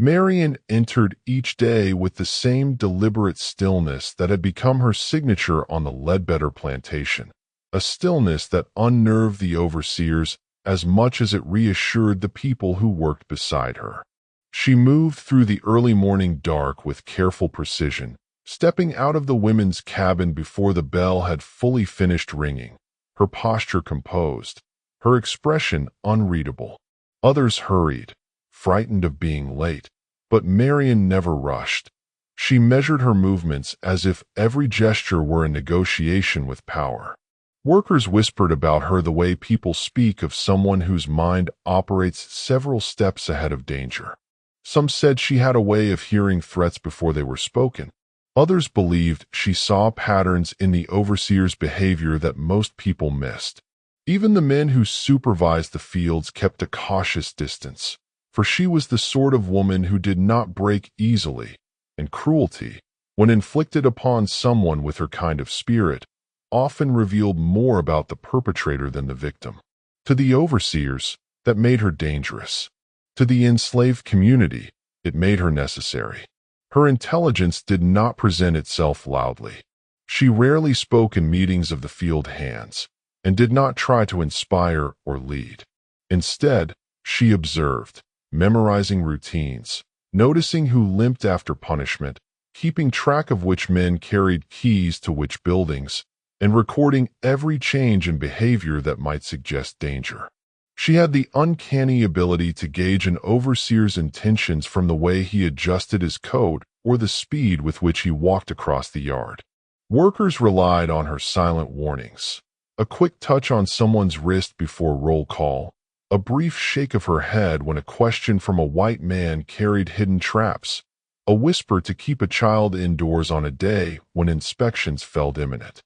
Marian entered each day with the same deliberate stillness that had become her signature on the Ledbetter plantation, a stillness that unnerved the overseers as much as it reassured the people who worked beside her. She moved through the early morning dark with careful precision, stepping out of the women's cabin before the bell had fully finished ringing, her posture composed, her expression unreadable. Others hurried, frightened of being late, but Marian never rushed. She measured her movements as if every gesture were a negotiation with power. Workers whispered about her the way people speak of someone whose mind operates several steps ahead of danger. Some said she had a way of hearing threats before they were spoken. Others believed she saw patterns in the overseer's behavior that most people missed. Even the men who supervised the fields kept a cautious distance, for she was the sort of woman who did not break easily, and cruelty, when inflicted upon someone with her kind of spirit, often revealed more about the perpetrator than the victim. To the overseers, that made her dangerous. To the enslaved community, it made her necessary. Her intelligence did not present itself loudly. She rarely spoke in meetings of the field hands, and did not try to inspire or lead. Instead, she observed, memorizing routines, noticing who limped after punishment, keeping track of which men carried keys to which buildings, and recording every change in behavior that might suggest danger. She had the uncanny ability to gauge an overseer's intentions from the way he adjusted his coat or the speed with which he walked across the yard. Workers relied on her silent warnings, a quick touch on someone's wrist before roll call, a brief shake of her head when a question from a white man carried hidden traps, a whisper to keep a child indoors on a day when inspections felt imminent.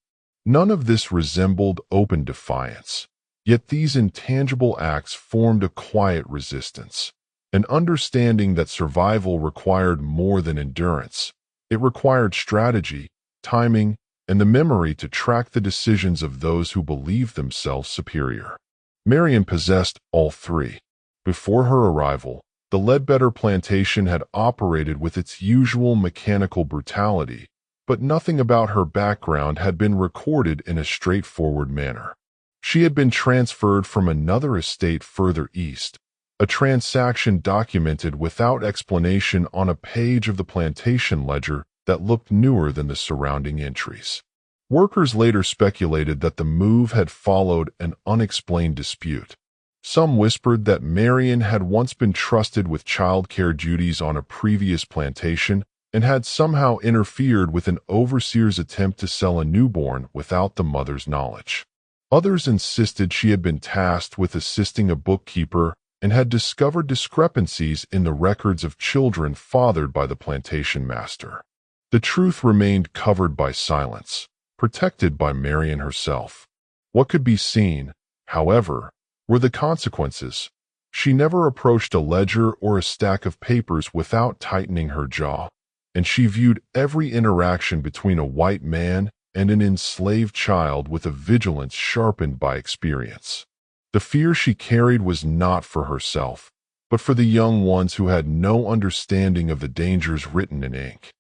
None of this resembled open defiance. Yet these intangible acts formed a quiet resistance, an understanding that survival required more than endurance. It required strategy, timing, and the memory to track the decisions of those who believed themselves superior. Marian possessed all three. Before her arrival, the Ledbetter plantation had operated with its usual mechanical brutality, but nothing about her background had been recorded in a straightforward manner. She had been transferred from another estate further east, a transaction documented without explanation on a page of the plantation ledger that looked newer than the surrounding entries. Workers later speculated that the move had followed an unexplained dispute. Some whispered that Marian had once been trusted with childcare duties on a previous plantation and had somehow interfered with an overseer's attempt to sell a newborn without the mother's knowledge. Others insisted she had been tasked with assisting a bookkeeper and had discovered discrepancies in the records of children fathered by the plantation master. The truth remained covered by silence, protected by Marian herself. What could be seen, however, were the consequences. She never approached a ledger or a stack of papers without tightening her jaw, and she viewed every interaction between a white man and an enslaved child with a vigilance sharpened by experience. The fear she carried was not for herself, but for the young ones who had no understanding of the dangers written in ink.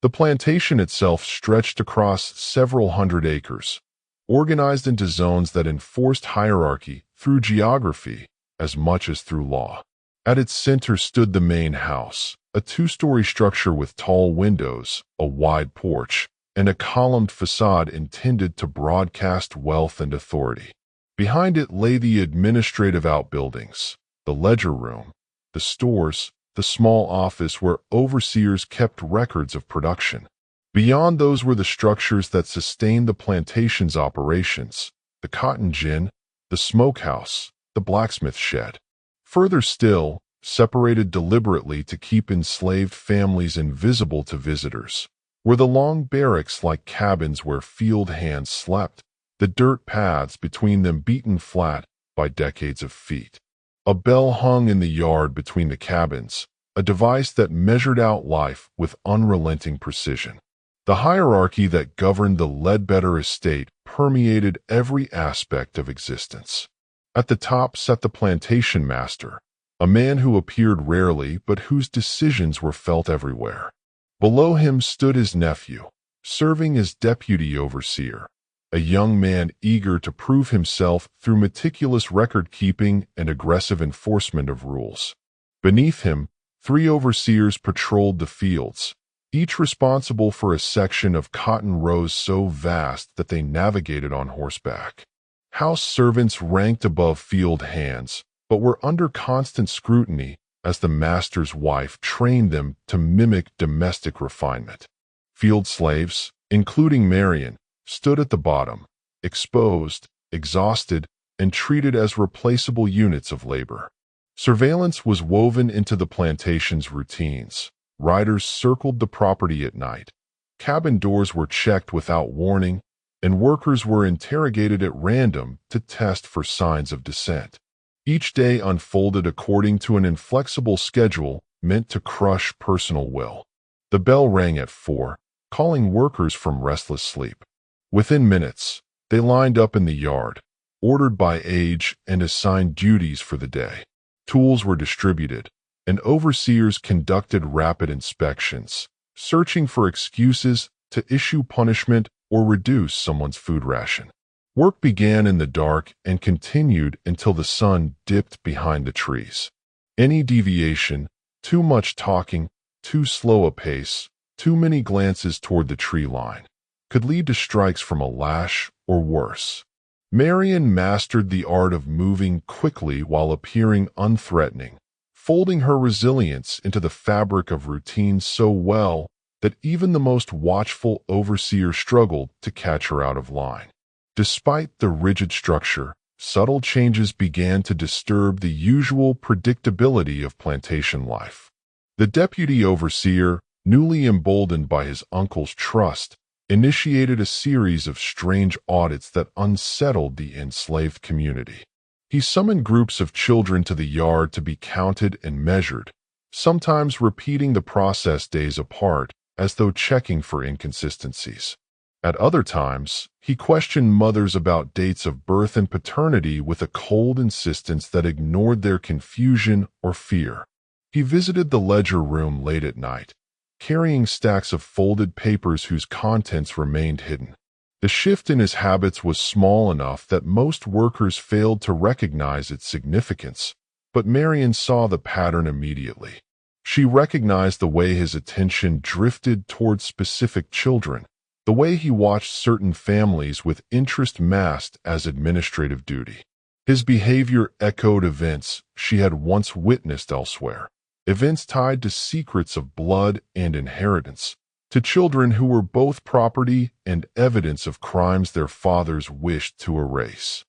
The plantation itself stretched across several hundred acres, organized into zones that enforced hierarchy through geography as much as through law. At its center stood the main house, a two-story structure with tall windows, a wide porch, and a columned facade intended to broadcast wealth and authority. Behind it lay the administrative outbuildings, the ledger room, the stores, the small office where overseers kept records of production. Beyond those were the structures that sustained the plantation's operations, the cotton gin, the smokehouse, the blacksmith shed. Further still, separated deliberately to keep enslaved families invisible to visitors, were the long barracks-like cabins where field hands slept, the dirt paths between them beaten flat by decades of feet. A bell hung in the yard between the cabins, a device that measured out life with unrelenting precision. The hierarchy that governed the Ledbetter estate permeated every aspect of existence. At the top sat the plantation master, a man who appeared rarely but whose decisions were felt everywhere. Below him stood his nephew, serving as deputy overseer, a young man eager to prove himself through meticulous record-keeping and aggressive enforcement of rules. Beneath him, 3 overseers patrolled the fields, each responsible for a section of cotton rows so vast that they navigated on horseback. House servants ranked above field hands, but were under constant scrutiny as the master's wife trained them to mimic domestic refinement. Field slaves, including Marion, stood at the bottom, exposed, exhausted, and treated as replaceable units of labor. Surveillance was woven into the plantation's routines. Riders circled the property at night. Cabin doors were checked without warning, and workers were interrogated at random to test for signs of dissent. Each day unfolded according to an inflexible schedule meant to crush personal will. The bell rang at 4, calling workers from restless sleep. Within minutes, they lined up in the yard, ordered by age and assigned duties for the day. Tools were distributed, and overseers conducted rapid inspections, searching for excuses to issue punishment or reduce someone's food ration. Work began in the dark and continued until the sun dipped behind the trees. Any deviation, too much talking, too slow a pace, too many glances toward the tree line, could lead to strikes from a lash or worse. Marion mastered the art of moving quickly while appearing unthreatening, folding her resilience into the fabric of routine so well that even the most watchful overseer struggled to catch her out of line. Despite the rigid structure, subtle changes began to disturb the usual predictability of plantation life. The deputy overseer, newly emboldened by his uncle's trust, initiated a series of strange audits that unsettled the enslaved community. He summoned groups of children to the yard to be counted and measured, sometimes repeating the process days apart as though checking for inconsistencies. At other times, he questioned mothers about dates of birth and paternity with a cold insistence that ignored their confusion or fear. He visited the ledger room late at night, carrying stacks of folded papers whose contents remained hidden. The shift in his habits was small enough that most workers failed to recognize its significance, but Marion saw the pattern immediately. She recognized the way his attention drifted toward specific children, the way he watched certain families with interest masked as administrative duty. His behavior echoed events she had once witnessed elsewhere, events tied to secrets of blood and inheritance, to children who were both property and evidence of crimes their fathers wished to erase.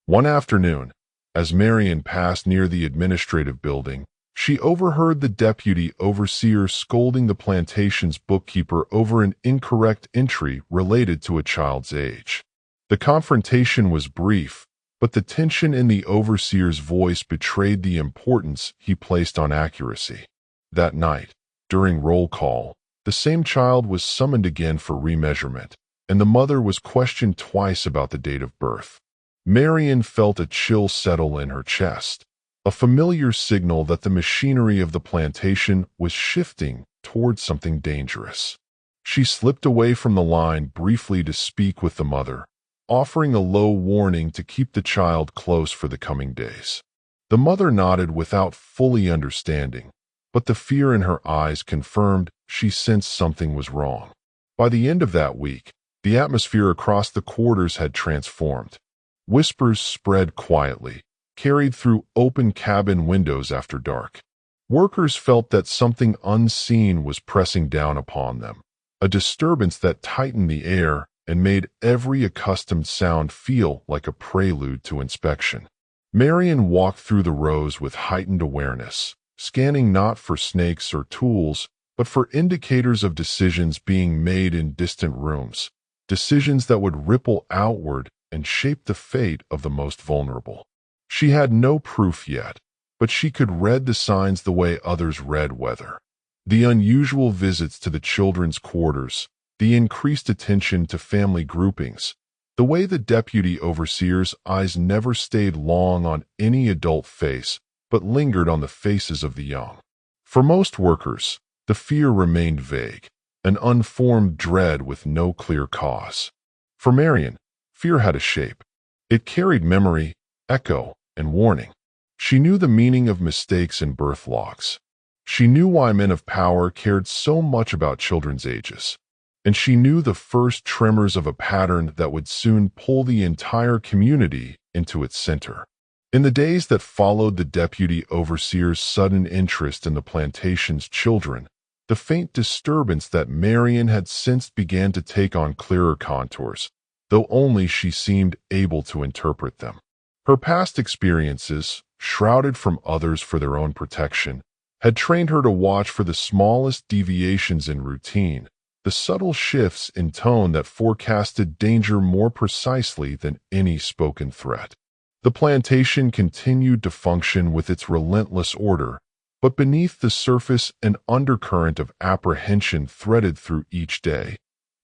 One afternoon, as Marion passed near the administrative building, she overheard the deputy overseer scolding the plantation's bookkeeper over an incorrect entry related to a child's age. The confrontation was brief, but the tension in the overseer's voice betrayed the importance he placed on accuracy. That night, during roll call, the same child was summoned again for remeasurement, and the mother was questioned twice about the date of birth. Marion felt a chill settle in her chest, a familiar signal that the machinery of the plantation was shifting toward something dangerous. She slipped away from the line briefly to speak with the mother, offering a low warning to keep the child close for the coming days. The mother nodded without fully understanding, but the fear in her eyes confirmed she sensed something was wrong. By the end of that week, the atmosphere across the quarters had transformed. Whispers spread quietly, carried through open cabin windows after dark. Workers felt that something unseen was pressing down upon them, a disturbance that tightened the air and made every accustomed sound feel like a prelude to inspection. Marion walked through the rows with heightened awareness, scanning not for snakes or tools, but for indicators of decisions being made in distant rooms, decisions that would ripple outward and shape the fate of the most vulnerable. She had no proof yet, but she could read the signs the way others read weather. The unusual visits to the children's quarters, the increased attention to family groupings, the way the deputy overseer's eyes never stayed long on any adult face, but lingered on the faces of the young. For most workers, the fear remained vague, an unformed dread with no clear cause. For Marion, fear had a shape. It carried memory, echo, and warning. She knew the meaning of mistakes in birth logs. She knew why men of power cared so much about children's ages. And she knew the first tremors of a pattern that would soon pull the entire community into its center. In the days that followed the deputy overseer's sudden interest in the plantation's children, the faint disturbance that Marion had sensed began to take on clearer contours, though only she seemed able to interpret them. Her past experiences, shrouded from others for their own protection, had trained her to watch for the smallest deviations in routine, the subtle shifts in tone that forecasted danger more precisely than any spoken threat. The plantation continued to function with its relentless order, but beneath the surface an undercurrent of apprehension threaded through each day,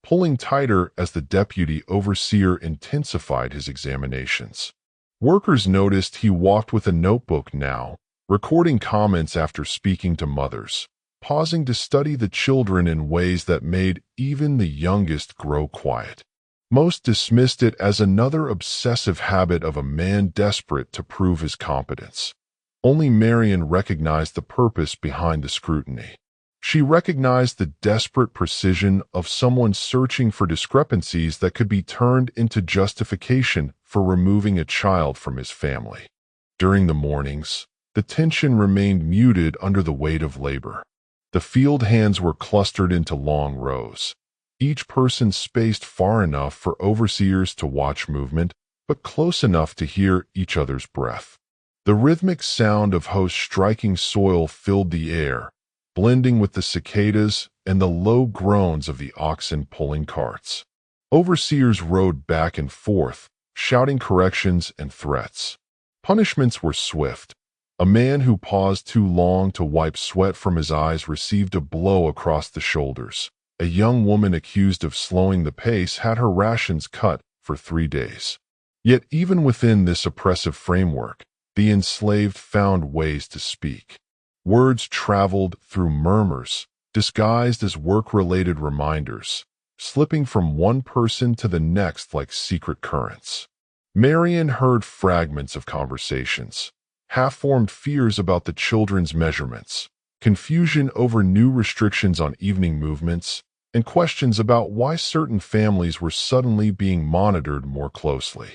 pulling tighter as the deputy overseer intensified his examinations. Workers noticed he walked with a notebook now, recording comments after speaking to mothers, pausing to study the children in ways that made even the youngest grow quiet. Most dismissed it as another obsessive habit of a man desperate to prove his competence. Only Marion recognized the purpose behind the scrutiny. She recognized the desperate precision of someone searching for discrepancies that could be turned into justification for removing a child from his family. During the mornings, the tension remained muted under the weight of labor. The field hands were clustered into long rows, each person spaced far enough for overseers to watch movement, but close enough to hear each other's breath. The rhythmic sound of hoes striking soil filled the air, blending with the cicadas and the low groans of the oxen pulling carts. Overseers rode back and forth, shouting corrections and threats. Punishments were swift. A man who paused too long to wipe sweat from his eyes received a blow across the shoulders. A young woman accused of slowing the pace had her rations cut for 3 days. Yet even within this oppressive framework, the enslaved found ways to speak. Words traveled through murmurs, disguised as work-related reminders, slipping from one person to the next like secret currents. Marion heard fragments of conversations, half-formed fears about the children's measurements, confusion over new restrictions on evening movements, and questions about why certain families were suddenly being monitored more closely.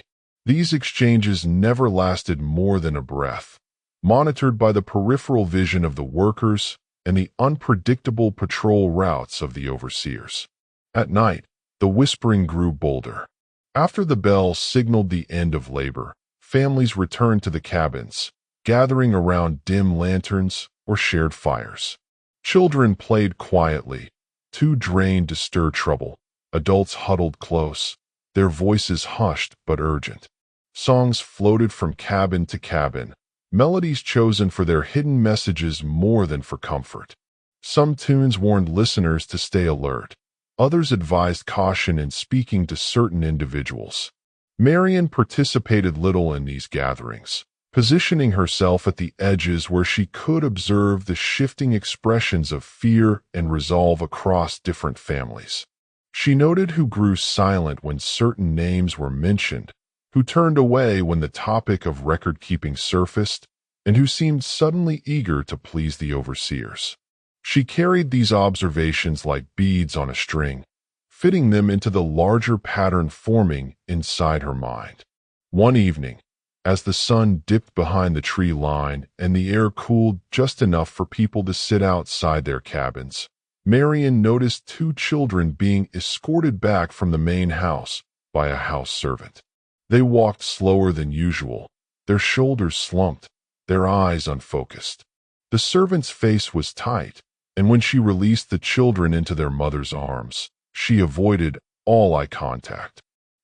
These exchanges never lasted more than a breath, monitored by the peripheral vision of the workers and the unpredictable patrol routes of the overseers. At night, the whispering grew bolder. After the bell signaled the end of labor, families returned to the cabins, gathering around dim lanterns or shared fires. Children played quietly, too drained to stir trouble. Adults huddled close, their voices hushed but urgent. Songs floated from cabin to cabin, melodies chosen for their hidden messages more than for comfort. Some tunes warned listeners to stay alert. Others advised caution in speaking to certain individuals. Marion participated little in these gatherings, positioning herself at the edges where she could observe the shifting expressions of fear and resolve across different families. She noted who grew silent when certain names were mentioned, who turned away when the topic of record-keeping surfaced, and who seemed suddenly eager to please the overseers. She carried these observations like beads on a string, fitting them into the larger pattern forming inside her mind. One evening, as the sun dipped behind the tree line and the air cooled just enough for people to sit outside their cabins, Marion noticed 2 children being escorted back from the main house by a house servant. They walked slower than usual, their shoulders slumped, their eyes unfocused. The servant's face was tight, and when she released the children into their mother's arms, she avoided all eye contact.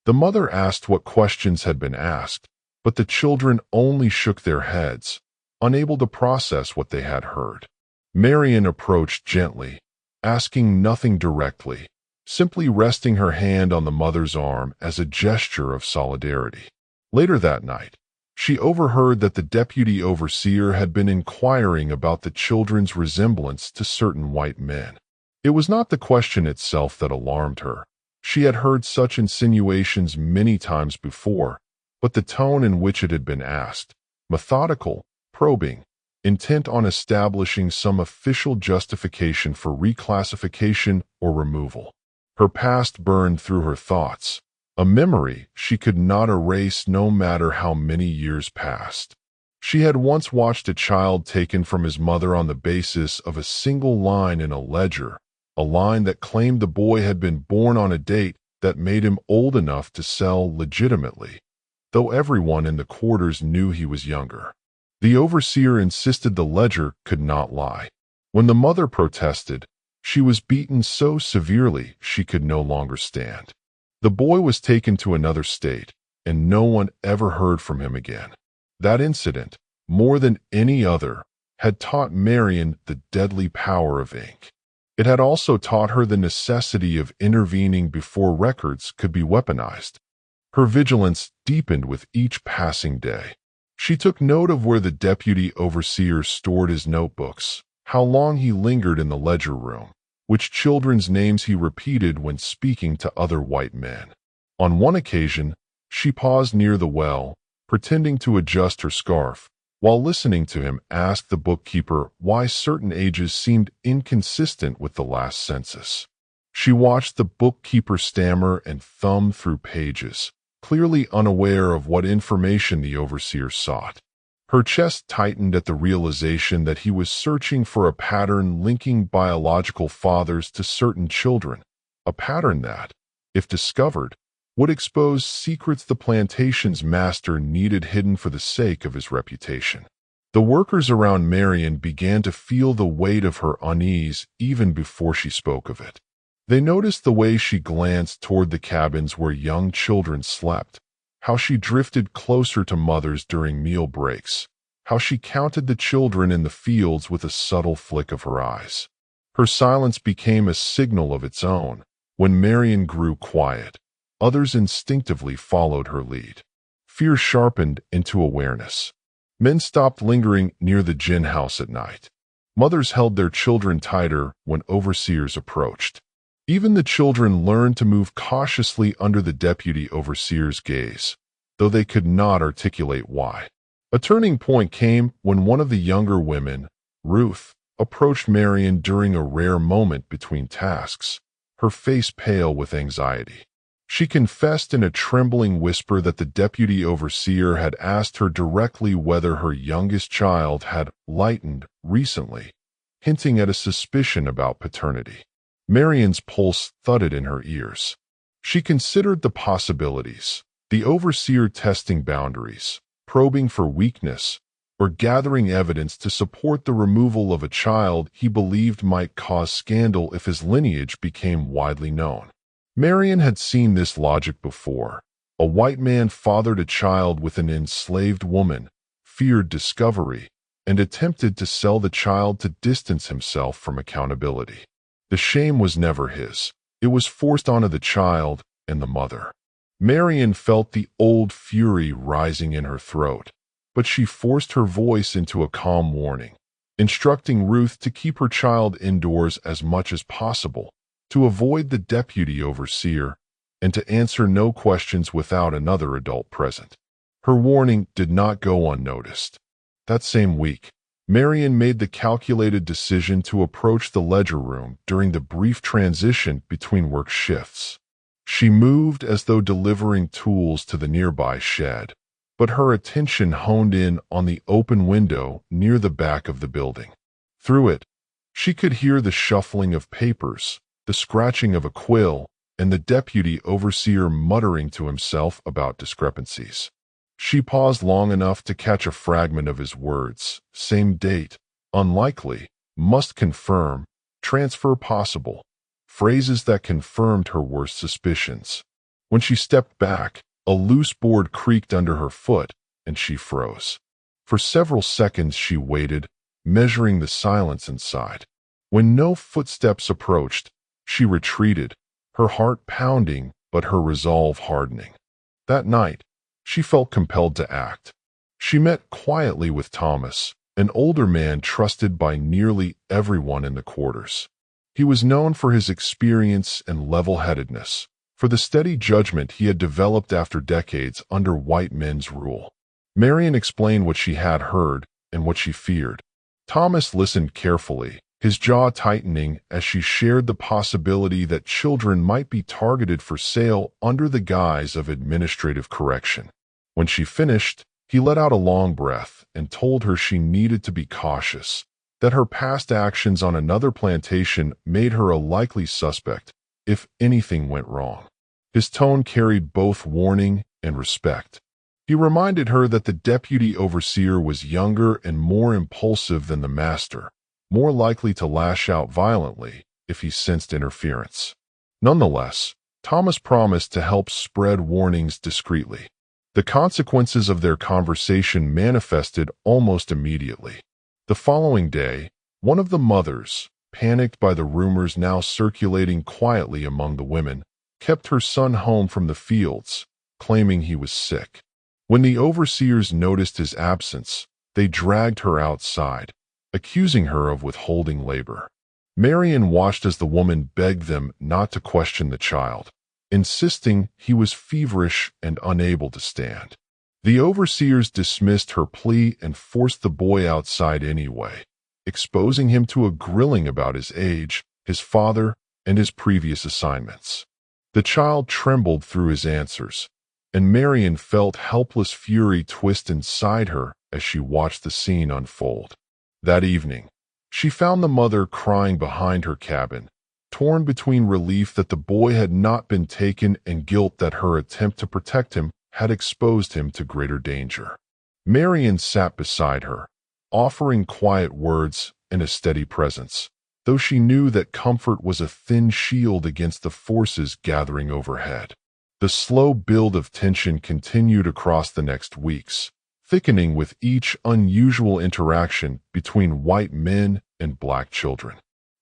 The mother asked what questions had been asked, but the children only shook their heads, unable to process what they had heard. Marion approached gently, asking nothing directly, simply resting her hand on the mother's arm as a gesture of solidarity. Later that night, She overheard that the deputy overseer had been inquiring about the children's resemblance to certain white men. It was not the question itself that alarmed her. She had heard such insinuations many times before, but the tone in which it had been asked, methodical, probing, intent on establishing some official justification for reclassification or removal. Her past burned through her thoughts, a memory she could not erase no matter how many years passed. She had once watched a child taken from his mother on the basis of a single line in a ledger, a line that claimed the boy had been born on a date that made him old enough to sell legitimately, though everyone in the quarters knew he was younger. The overseer insisted the ledger could not lie. When the mother protested, she was beaten so severely she could no longer stand. The boy was taken to another state, and no one ever heard from him again. That incident, more than any other, had taught Marion the deadly power of ink. It had also taught her the necessity of intervening before records could be weaponized. Her vigilance deepened with each passing day. She took note of where the deputy overseer stored his notebooks, how long he lingered in the ledger room, which children's names he repeated when speaking to other white men. On one occasion, she paused near the well, pretending to adjust her scarf, while listening to him ask the bookkeeper why certain ages seemed inconsistent with the last census. She watched the bookkeeper stammer and thumb through pages, clearly unaware of what information the overseer sought. Her chest tightened at the realization that he was searching for a pattern linking biological fathers to certain children, a pattern that, if discovered, would expose secrets the plantation's master needed hidden for the sake of his reputation. The workers around Marion began to feel the weight of her unease even before she spoke of it. They noticed the way she glanced toward the cabins where young children slept, how she drifted closer to mothers during meal breaks, how she counted the children in the fields with a subtle flick of her eyes. Her silence became a signal of its own. When Marion grew quiet, others instinctively followed her lead. Fear sharpened into awareness. Men stopped lingering near the gin house at night. Mothers held their children tighter when overseers approached. Even the children learned to move cautiously under the deputy overseer's gaze, though they could not articulate why. A turning point came when one of the younger women, Ruth, approached Marion during a rare moment between tasks, her face pale with anxiety. She confessed in a trembling whisper that the deputy overseer had asked her directly whether her youngest child had lightened recently, hinting at a suspicion about paternity. Marion's pulse thudded in her ears. She considered the possibilities, the overseer testing boundaries, probing for weakness, or gathering evidence to support the removal of a child he believed might cause scandal if his lineage became widely known. Marion had seen this logic before. A white man fathered a child with an enslaved woman, feared discovery, and attempted to sell the child to distance himself from accountability. The shame was never his. It was forced onto the child and the mother. Marion felt the old fury rising in her throat, but she forced her voice into a calm warning, instructing Ruth to keep her child indoors as much as possible, to avoid the deputy overseer, and to answer no questions without another adult present. Her warning did not go unnoticed. That same week, Marion made the calculated decision to approach the ledger room during the brief transition between work shifts. She moved as though delivering tools to the nearby shed, but her attention honed in on the open window near the back of the building. Through it, she could hear the shuffling of papers, the scratching of a quill, and the deputy overseer muttering to himself about discrepancies. She paused long enough to catch a fragment of his words. Same date, unlikely, must confirm, transfer possible. Phrases that confirmed her worst suspicions. When she stepped back, a loose board creaked under her foot, and she froze. For several seconds she waited, measuring the silence inside. When no footsteps approached, she retreated, her heart pounding but her resolve hardening. That night, she felt compelled to act. She met quietly with Thomas, an older man trusted by nearly everyone in the quarters. He was known for his experience and level-headedness, for the steady judgment he had developed after decades under white men's rule. Marion explained what she had heard and what she feared. Thomas listened carefully, his jaw tightening as she shared the possibility that children might be targeted for sale under the guise of administrative correction. When she finished, he let out a long breath and told her she needed to be cautious, that her past actions on another plantation made her a likely suspect if anything went wrong. His tone carried both warning and respect. He reminded her that the deputy overseer was younger and more impulsive than the master, more likely to lash out violently if he sensed interference. Nonetheless, Thomas promised to help spread warnings discreetly. The consequences of their conversation manifested almost immediately. The following day, one of the mothers, panicked by the rumors now circulating quietly among the women, kept her son home from the fields, claiming he was sick. When the overseers noticed his absence, they dragged her outside, accusing her of withholding labor. Marion watched as the woman begged them not to question the child, insisting he was feverish and unable to stand. The overseers dismissed her plea and forced the boy outside anyway, exposing him to a grilling about his age, his father, and his previous assignments. The child trembled through his answers, and Marion felt helpless fury twist inside her as she watched the scene unfold. That evening, she found the mother crying behind her cabin, torn between relief that the boy had not been taken and guilt that her attempt to protect him had exposed him to greater danger. Marion sat beside her, offering quiet words and a steady presence, though she knew that comfort was a thin shield against the forces gathering overhead. The slow build of tension continued across the next weeks, thickening with each unusual interaction between white men and black children.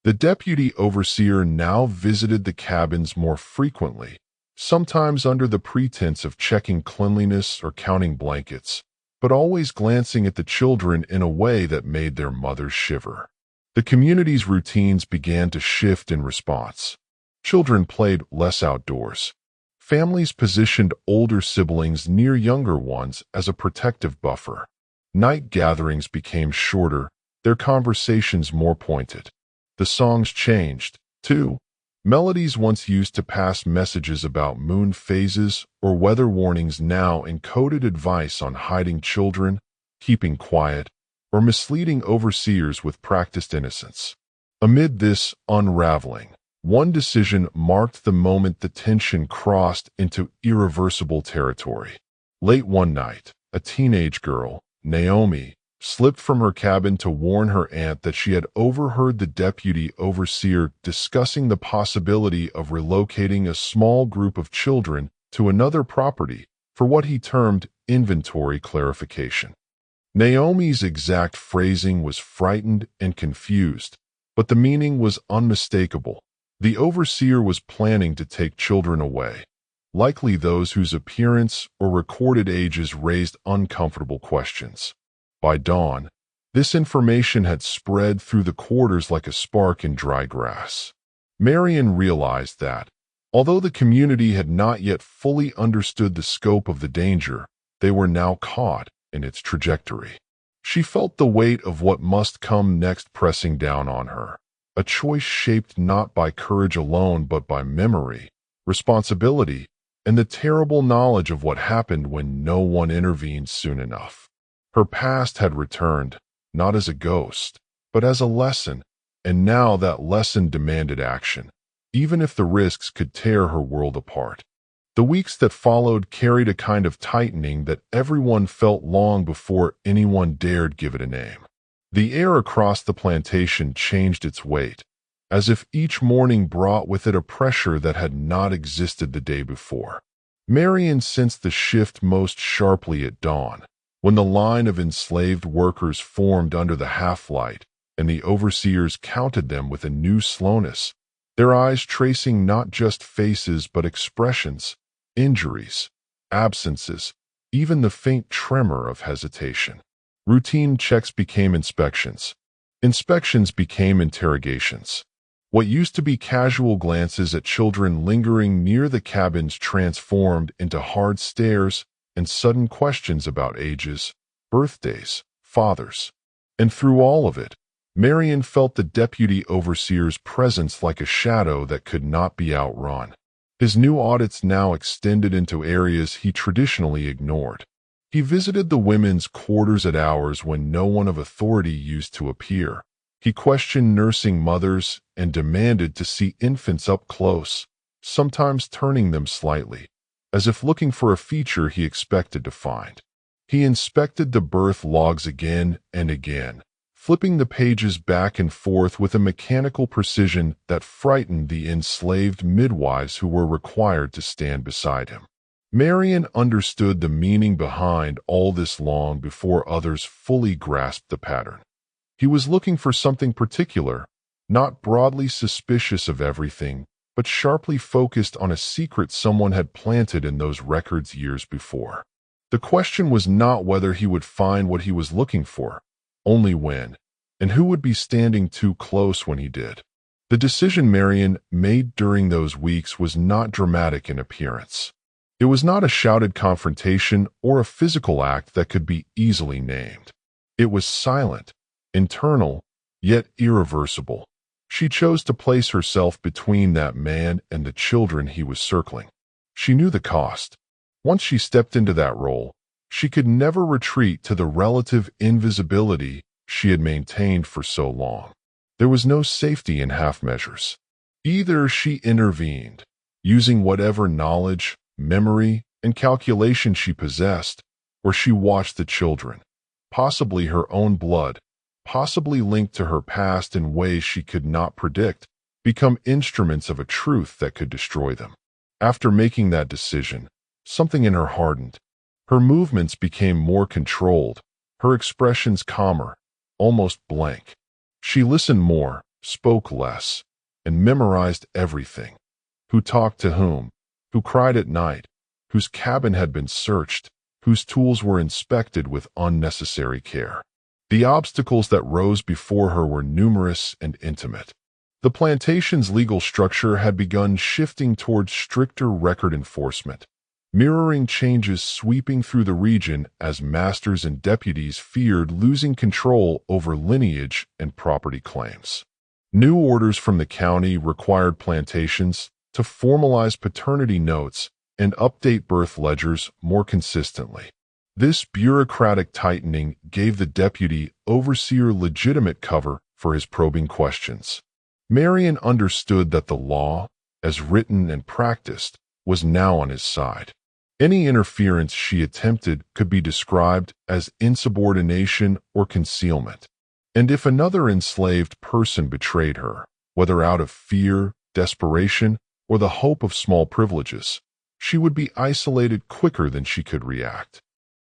The deputy overseer now visited the cabins more frequently, sometimes under the pretense of checking cleanliness or counting blankets, but always glancing at the children in a way that made their mothers shiver. The community's routines began to shift in response. Children played less outdoors. Families positioned older siblings near younger ones as a protective buffer. Night gatherings became shorter, their conversations more pointed. The songs changed, too. Melodies once used to pass messages about moon phases or weather warnings now encoded advice on hiding children, keeping quiet, or misleading overseers with practiced innocence. Amid this unraveling, one decision marked the moment the tension crossed into irreversible territory. Late one night, a teenage girl, Naomi, slipped from her cabin to warn her aunt that she had overheard the deputy overseer discussing the possibility of relocating a small group of children to another property for what he termed inventory clarification. Naomi's exact phrasing was frightened and confused, but the meaning was unmistakable. The overseer was planning to take children away, likely those whose appearance or recorded ages raised uncomfortable questions. By dawn, this information had spread through the quarters like a spark in dry grass. Marion realized that, although the community had not yet fully understood the scope of the danger, they were now caught in its trajectory. She felt the weight of what must come next pressing down on her, a choice shaped not by courage alone but by memory, responsibility, and the terrible knowledge of what happened when no one intervened soon enough. Her past had returned, not as a ghost, but as a lesson, and now that lesson demanded action, even if the risks could tear her world apart. The weeks that followed carried a kind of tightening that everyone felt long before anyone dared give it a name. The air across the plantation changed its weight, as if each morning brought with it a pressure that had not existed the day before. Marion sensed the shift most sharply at dawn, when the line of enslaved workers formed under the half-light, and the overseers counted them with a new slowness, their eyes tracing not just faces but expressions, injuries, absences, even the faint tremor of hesitation. Routine checks became inspections. Inspections became interrogations. What used to be casual glances at children lingering near the cabins transformed into hard stares and sudden questions about ages, birthdays, fathers. And through all of it, Marion felt the deputy overseer's presence like a shadow that could not be outrun. His new audits now extended into areas he traditionally ignored. He visited the women's quarters at hours when no one of authority used to appear. He questioned nursing mothers and demanded to see infants up close, sometimes turning them slightly, as if looking for a feature he expected to find. He inspected the birth logs again and again, flipping the pages back and forth with a mechanical precision that frightened the enslaved midwives who were required to stand beside him. Marion understood the meaning behind all this long before others fully grasped the pattern. He was looking for something particular, not broadly suspicious of everything, but sharply focused on a secret someone had planted in those records years before. The question was not whether he would find what he was looking for, only when, and who would be standing too close when he did. The decision Marion made during those weeks was not dramatic in appearance. It was not a shouted confrontation or a physical act that could be easily named. It was silent, internal, yet irreversible. She chose to place herself between that man and the children he was circling. She knew the cost. Once she stepped into that role, she could never retreat to the relative invisibility she had maintained for so long. There was no safety in half measures. Either she intervened, using whatever knowledge, memory, and calculation she possessed, or she watched the children, possibly her own blood, possibly linked to her past in ways she could not predict, become instruments of a truth that could destroy them. After making that decision, something in her hardened. Her movements became more controlled, her expressions calmer, almost blank. She listened more, spoke less, and memorized everything. Who talked to whom, who cried at night, whose cabin had been searched, whose tools were inspected with unnecessary care. The obstacles that rose before her were numerous and intimate. The plantation's legal structure had begun shifting towards stricter record enforcement, mirroring changes sweeping through the region as masters and deputies feared losing control over lineage and property claims. New orders from the county required plantations to formalize paternity notes and update birth ledgers more consistently. This bureaucratic tightening gave the deputy overseer legitimate cover for his probing questions. Marion understood that the law, as written and practiced, was now on his side. Any interference she attempted could be described as insubordination or concealment. And if another enslaved person betrayed her, whether out of fear, desperation, or the hope of small privileges, she would be isolated quicker than she could react.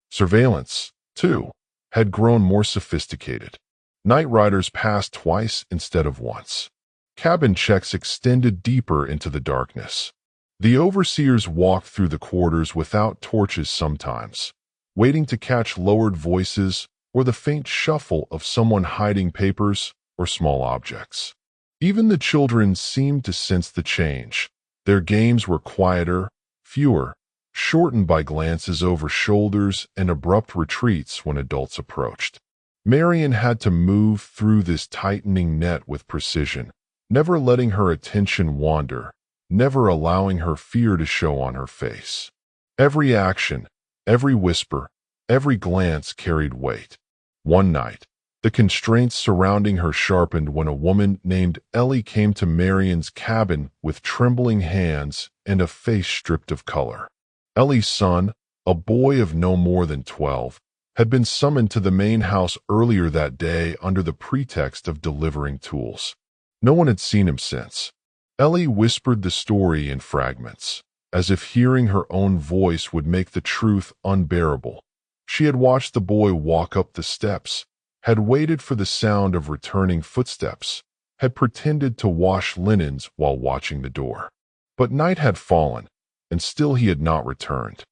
Surveillance, too, had grown more sophisticated. Night riders passed twice instead of once. Cabin checks extended deeper into the darkness. The overseers walked through the quarters without torches sometimes, waiting to catch lowered voices or the faint shuffle of someone hiding papers or small objects. Even the children seemed to sense the change. Their games were quieter, fewer, shortened by glances over shoulders and abrupt retreats when adults approached. Marion had to move through this tightening net with precision, never letting her attention wander, never allowing her fear to show on her face. Every action, every whisper, every glance carried weight. One night, the constraints surrounding her sharpened when a woman named Ellie came to Marion's cabin with trembling hands and a face stripped of color. Ellie's son, a boy of no more than 12, had been summoned to the main house earlier that day under the pretext of delivering tools. No one had seen him since. Ellie whispered the story in fragments, as if hearing her own voice would make the truth unbearable. She had watched the boy walk up the steps, had waited for the sound of returning footsteps, had pretended to wash linens while watching the door. But night had fallen, and still he had not returned.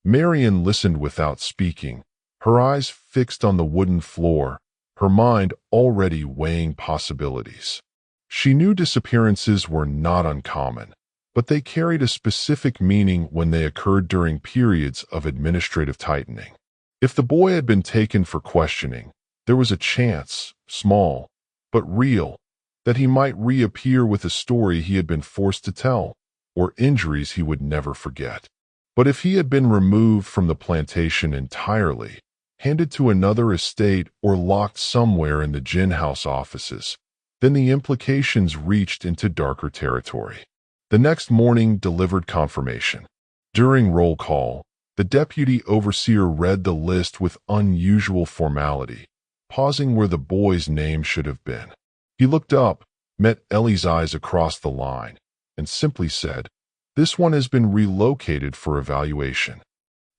Marian listened without speaking, her eyes fixed on the wooden floor, her mind already weighing possibilities. She knew disappearances were not uncommon, but they carried a specific meaning when they occurred during periods of administrative tightening. If the boy had been taken for questioning, there was a chance, small, but real, that he might reappear with a story he had been forced to tell, or injuries he would never forget. But if he had been removed from the plantation entirely, handed to another estate, or locked somewhere in the gin house offices, then the implications reached into darker territory. The next morning delivered confirmation. During roll call, the deputy overseer read the list with unusual formality, pausing where the boy's name should have been. He looked up, met Ellie's eyes across the line, and simply said, "This one has been relocated for evaluation."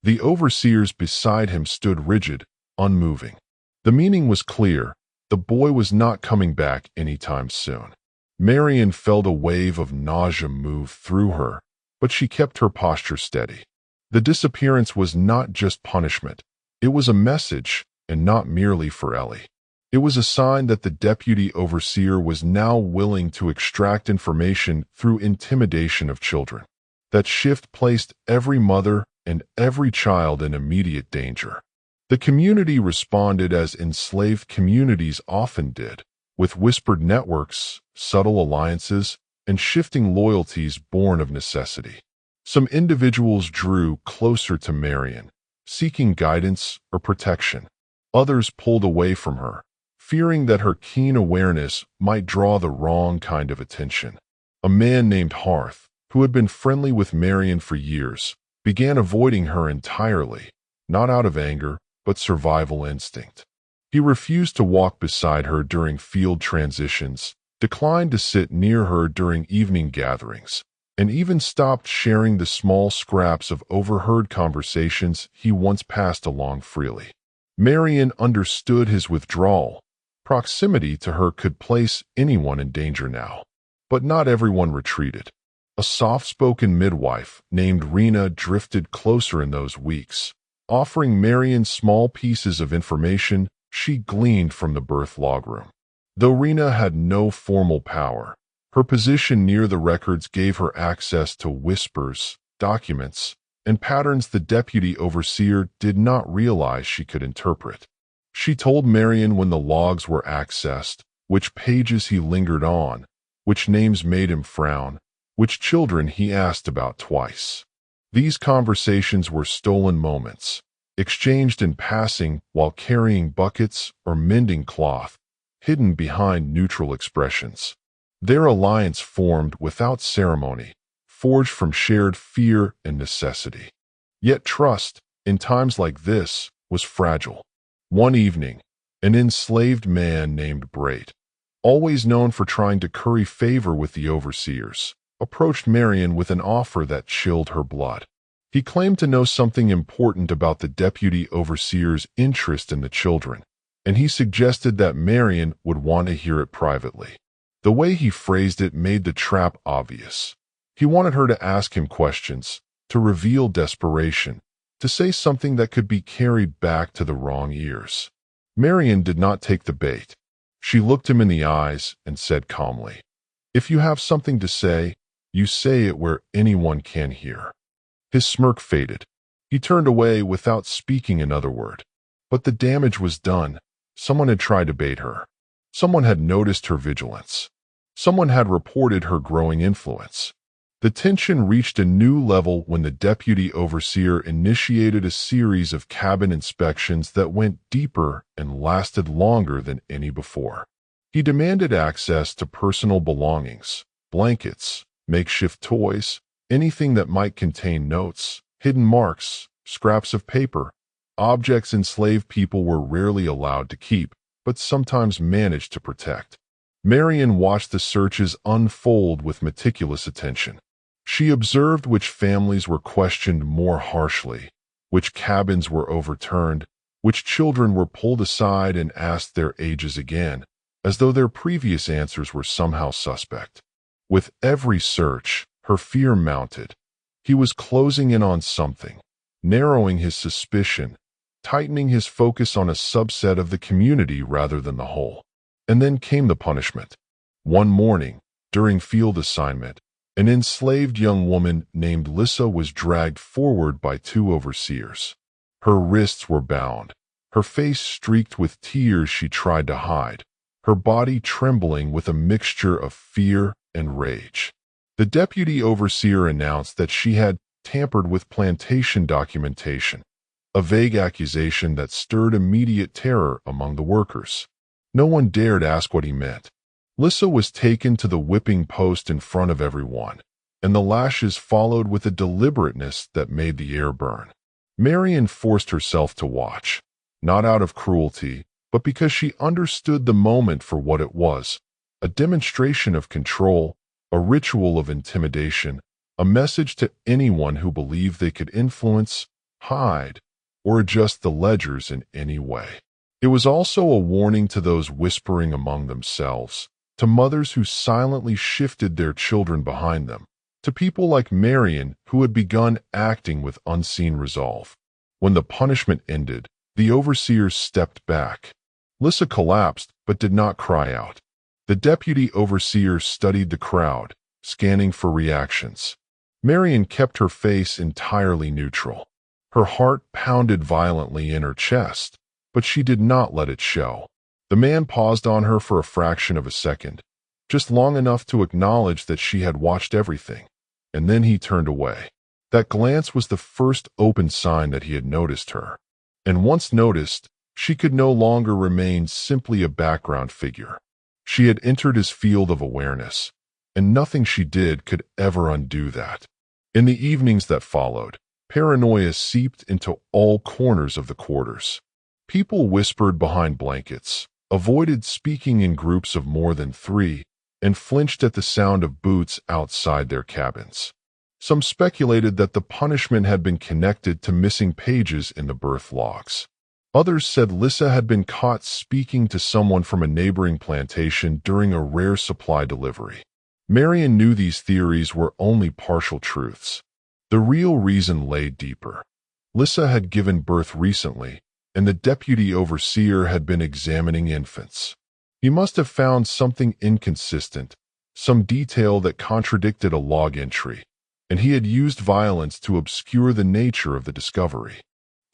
The overseers beside him stood rigid, unmoving. The meaning was clear. The boy was not coming back anytime soon. Marian felt a wave of nausea move through her, but she kept her posture steady. The disappearance was not just punishment. It was a message, and not merely for Ellie. It was a sign that the deputy overseer was now willing to extract information through intimidation of children. That shift placed every mother and every child in immediate danger. The community responded as enslaved communities often did, with whispered networks, subtle alliances, and shifting loyalties born of necessity. Some individuals drew closer to Marian, seeking guidance or protection. Others pulled away from her, fearing that her keen awareness might draw the wrong kind of attention. A man named Harth, who had been friendly with Marian for years, began avoiding her entirely, not out of anger, but survival instinct. He refused to walk beside her during field transitions, declined to sit near her during evening gatherings, and even stopped sharing the small scraps of overheard conversations he once passed along freely. Marian understood his withdrawal. Proximity to her could place anyone in danger now. But not everyone retreated. A soft-spoken midwife named Rena drifted closer in those weeks, offering Marian small pieces of information she gleaned from the birth logroom. Though Rena had no formal power, her position near the records gave her access to whispers, documents, and patterns the deputy overseer did not realize she could interpret. She told Marian when the logs were accessed, which pages he lingered on, which names made him frown, which children he asked about twice. These conversations were stolen moments, exchanged in passing while carrying buckets or mending cloth, hidden behind neutral expressions. Their alliance formed without ceremony, forged from shared fear and necessity. Yet trust, in times like this, was fragile. One evening, an enslaved man named Brait, always known for trying to curry favor with the overseers, approached Marian with an offer that chilled her blood. He claimed to know something important about the deputy overseer's interest in the children, and he suggested that Marian would want to hear it privately. The way he phrased it made the trap obvious. He wanted her to ask him questions, to reveal desperation, to say something that could be carried back to the wrong ears. Marian did not take the bait. She looked him in the eyes and said calmly, "If you have something to say, you say it where anyone can hear." His smirk faded. He turned away without speaking another word. But the damage was done. Someone had tried to bait her. Someone had noticed her vigilance. Someone had reported her growing influence. The tension reached a new level when the deputy overseer initiated a series of cabin inspections that went deeper and lasted longer than any before. He demanded access to personal belongings, blankets, makeshift toys, anything that might contain notes, hidden marks, scraps of paper, objects enslaved people were rarely allowed to keep, but sometimes managed to protect. Marian watched the searches unfold with meticulous attention. She observed which families were questioned more harshly, which cabins were overturned, which children were pulled aside and asked their ages again, as though their previous answers were somehow suspect. With every search, her fear mounted. He was closing in on something, narrowing his suspicion, tightening his focus on a subset of the community rather than the whole. And then came the punishment. One morning, during field assignment, an enslaved young woman named Lissa was dragged forward by two overseers. Her wrists were bound, her face streaked with tears she tried to hide, her body trembling with a mixture of fear and rage. The deputy overseer announced that she had tampered with plantation documentation, a vague accusation that stirred immediate terror among the workers. No one dared ask what he meant. Lissa was taken to the whipping post in front of everyone, and the lashes followed with a deliberateness that made the air burn. Marion forced herself to watch, not out of cruelty, but because she understood the moment for what it was, a demonstration of control, a ritual of intimidation, a message to anyone who believed they could influence, hide, or adjust the ledgers in any way. It was also a warning to those whispering among themselves, to mothers who silently shifted their children behind them, to people like Marion who had begun acting with unseen resolve. When the punishment ended, the overseers stepped back. Lissa collapsed but did not cry out. The deputy overseer studied the crowd, scanning for reactions. Marion kept her face entirely neutral. Her heart pounded violently in her chest, but she did not let it show. The man paused on her for a fraction of a second, just long enough to acknowledge that she had watched everything, and then he turned away. That glance was the first open sign that he had noticed her. And once noticed, she could no longer remain simply a background figure. She had entered his field of awareness, and nothing she did could ever undo that. In the evenings that followed, paranoia seeped into all corners of the quarters. People whispered behind blankets, avoided speaking in groups of more than 3, and flinched at the sound of boots outside their cabins. Some speculated that the punishment had been connected to missing pages in the birth logs. Others said Lissa had been caught speaking to someone from a neighboring plantation during a rare supply delivery. Marion knew these theories were only partial truths. The real reason lay deeper. Lissa had given birth recently, and the deputy overseer had been examining infants. He must have found something inconsistent, some detail that contradicted a log entry, and he had used violence to obscure the nature of the discovery.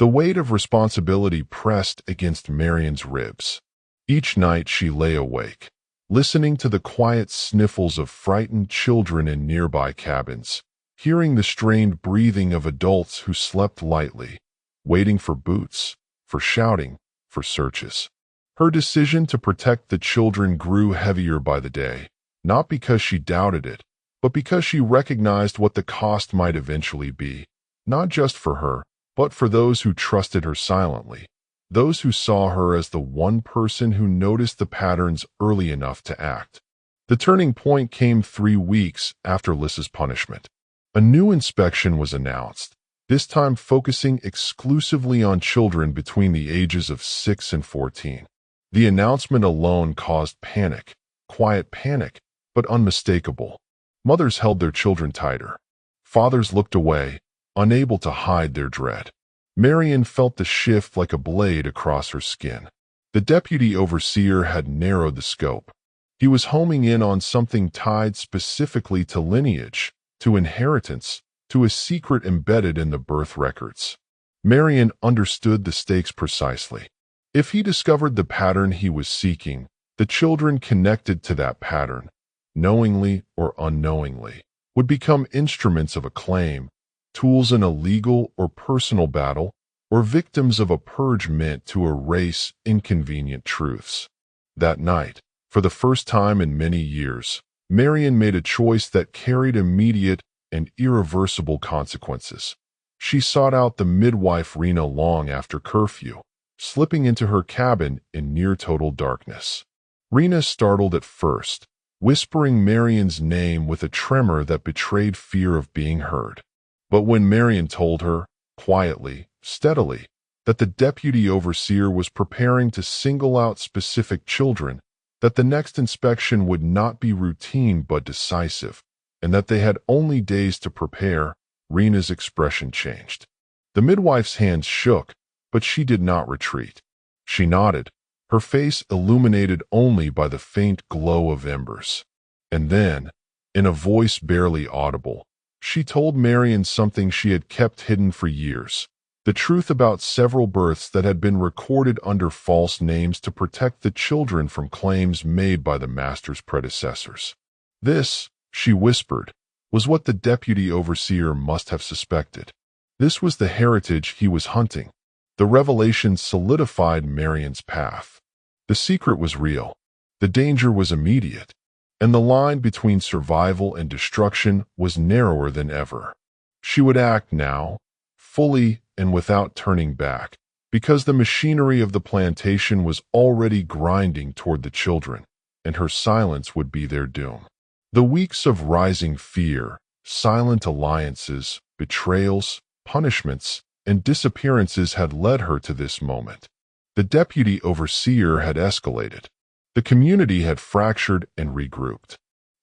The weight of responsibility pressed against Marion's ribs. Each night she lay awake, listening to the quiet sniffles of frightened children in nearby cabins, hearing the strained breathing of adults who slept lightly, waiting for boots, for shouting, for searches. Her decision to protect the children grew heavier by the day, not because she doubted it, but because she recognized what the cost might eventually be, not just for her, but for those who trusted her silently, those who saw her as the one person who noticed the patterns early enough to act. The turning point came 3 weeks after Lissa's punishment. A new inspection was announced, this time focusing exclusively on children between the ages of 6 and 14. The announcement alone caused panic, quiet panic, but unmistakable. Mothers held their children tighter. Fathers looked away, unable to hide their dread. Marion felt the shift like a blade across her skin. The deputy overseer had narrowed the scope. He was homing in on something tied specifically to lineage, to inheritance, to a secret embedded in the birth records. Marion understood the stakes precisely. If he discovered the pattern he was seeking, the children connected to that pattern, knowingly or unknowingly, would become instruments of a claim, tools in a legal or personal battle, or victims of a purge meant to erase inconvenient truths. That night, for the first time in many years, Marion made a choice that carried immediate and irreversible consequences. She sought out the midwife Rena long after curfew, slipping into her cabin in near-total darkness. Rena startled at first, whispering Marion's name with a tremor that betrayed fear of being heard. But when Marion told her, quietly, steadily, that the deputy overseer was preparing to single out specific children, that the next inspection would not be routine but decisive, and that they had only days to prepare, Rena's expression changed. The midwife's hands shook, but she did not retreat. She nodded, her face illuminated only by the faint glow of embers. And then, in a voice barely audible, she told Marion something she had kept hidden for years. The truth about several births that had been recorded under false names to protect the children from claims made by the master's predecessors. This, she whispered, was what the deputy overseer must have suspected. This was the heritage he was hunting. The revelation solidified Marion's path. The secret was real. The danger was immediate. And the line between survival and destruction was narrower than ever. She would act now, fully and without turning back, because the machinery of the plantation was already grinding toward the children, and her silence would be their doom. The weeks of rising fear, silent alliances, betrayals, punishments, and disappearances had led her to this moment. The deputy overseer had escalated. The community had fractured and regrouped.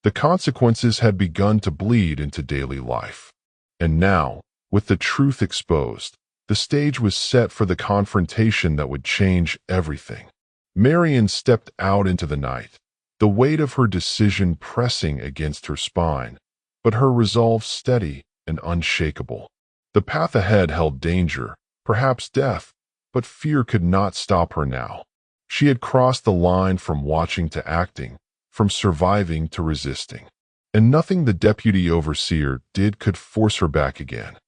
The consequences had begun to bleed into daily life. And now, with the truth exposed, the stage was set for the confrontation that would change everything. Marion stepped out into the night, the weight of her decision pressing against her spine, but her resolve steady and unshakable. The path ahead held danger, perhaps death, but fear could not stop her now. She had crossed the line from watching to acting, from surviving to resisting. And nothing the deputy overseer did could force her back again.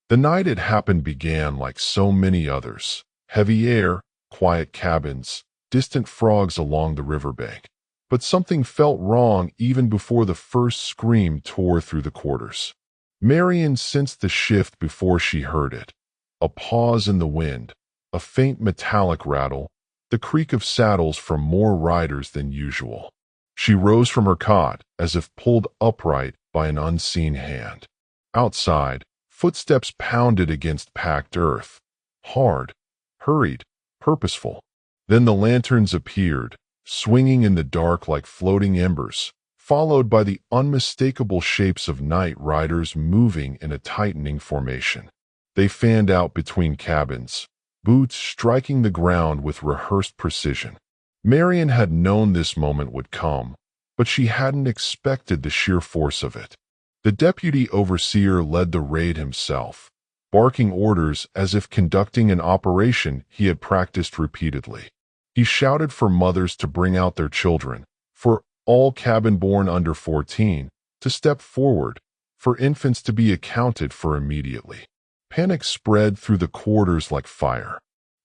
The night it happened began like so many others. Heavy air, quiet cabins, distant frogs along the riverbank. But something felt wrong even before the first scream tore through the quarters. Marion sensed the shift before she heard it. A pause in the wind, a faint metallic rattle, the creak of saddles from more riders than usual. She rose from her cot, as if pulled upright by an unseen hand. Outside, footsteps pounded against packed earth. Hard, hurried, purposeful. Then the lanterns appeared, swinging in the dark like floating embers, followed by the unmistakable shapes of night riders moving in a tightening formation. They fanned out between cabins, boots striking the ground with rehearsed precision. Marion had known this moment would come, but she hadn't expected the sheer force of it. The deputy overseer led the raid himself, barking orders as if conducting an operation he had practiced repeatedly. He shouted for mothers to bring out their children, for all cabin-born under 14 to step forward, for infants to be accounted for immediately. Panic spread through the quarters like fire.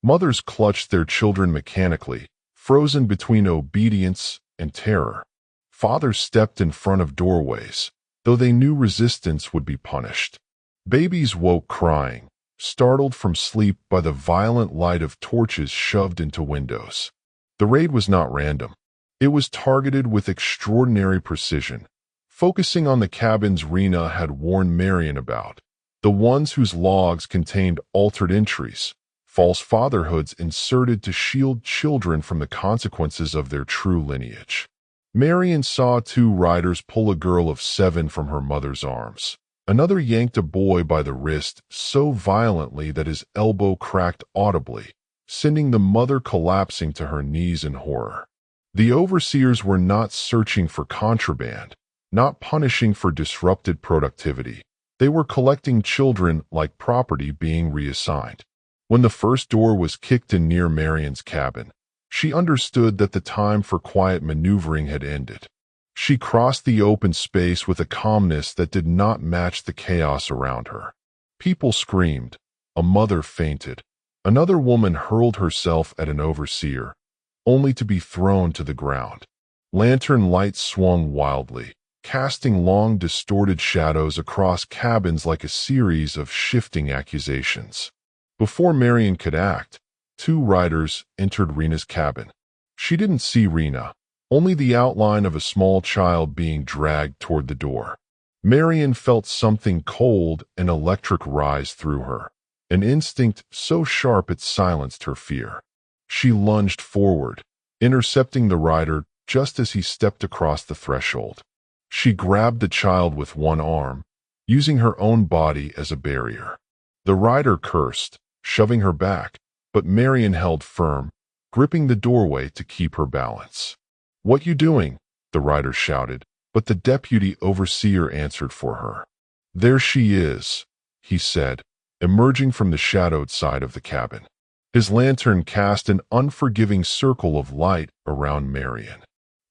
Mothers clutched their children mechanically, frozen between obedience and terror. Fathers stepped in front of doorways, though they knew resistance would be punished. Babies woke crying, startled from sleep by the violent light of torches shoved into windows. The raid was not random. It was targeted with extraordinary precision, focusing on the cabins Rena had warned Marion about. The ones whose logs contained altered entries, false fatherhoods inserted to shield children from the consequences of their true lineage. Marion saw 2 riders pull a girl of 7 from her mother's arms. Another yanked a boy by the wrist so violently that his elbow cracked audibly, sending the mother collapsing to her knees in horror. The overseers were not searching for contraband, not punishing for disrupted productivity. They were collecting children like property being reassigned. When the first door was kicked in near Marion's cabin, she understood that the time for quiet maneuvering had ended. She crossed the open space with a calmness that did not match the chaos around her. People screamed. A mother fainted. Another woman hurled herself at an overseer, only to be thrown to the ground. Lantern lights swung wildly, casting long distorted shadows across cabins like a series of shifting accusations. Before Marion could act, 2 riders entered Rena's cabin. She didn't see Rena, only the outline of a small child being dragged toward the door. Marion felt something cold and electric rise through her, an instinct so sharp it silenced her fear. She lunged forward, intercepting the rider just as he stepped across the threshold. She grabbed the child with one arm, using her own body as a barrier. The rider cursed, shoving her back, but Marion held firm, gripping the doorway to keep her balance. "What you doing?" the rider shouted, but the deputy overseer answered for her. "There she is," he said, emerging from the shadowed side of the cabin. His lantern cast an unforgiving circle of light around Marion,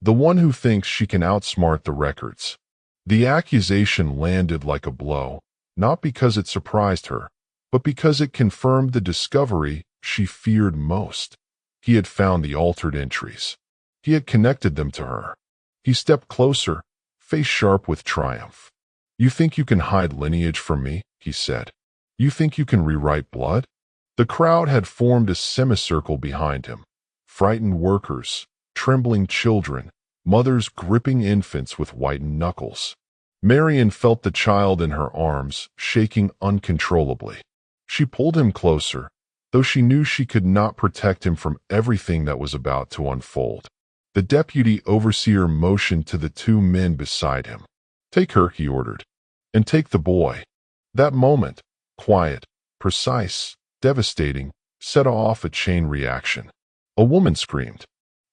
the one who thinks she can outsmart the records. The accusation landed like a blow, not because it surprised her, but because it confirmed the discovery she feared most. He had found the altered entries. He had connected them to her. He stepped closer, face sharp with triumph. "You think you can hide lineage from me?" he said. "You think you can rewrite blood?" The crowd had formed a semicircle behind him. Frightened workers, trembling children, mothers gripping infants with whitened knuckles. Marion felt the child in her arms, shaking uncontrollably. She pulled him closer, though she knew she could not protect him from everything that was about to unfold. The deputy overseer motioned to the two men beside him. "Take her," he ordered, "and take the boy." That moment, quiet, precise, devastating, set off a chain reaction. A woman screamed.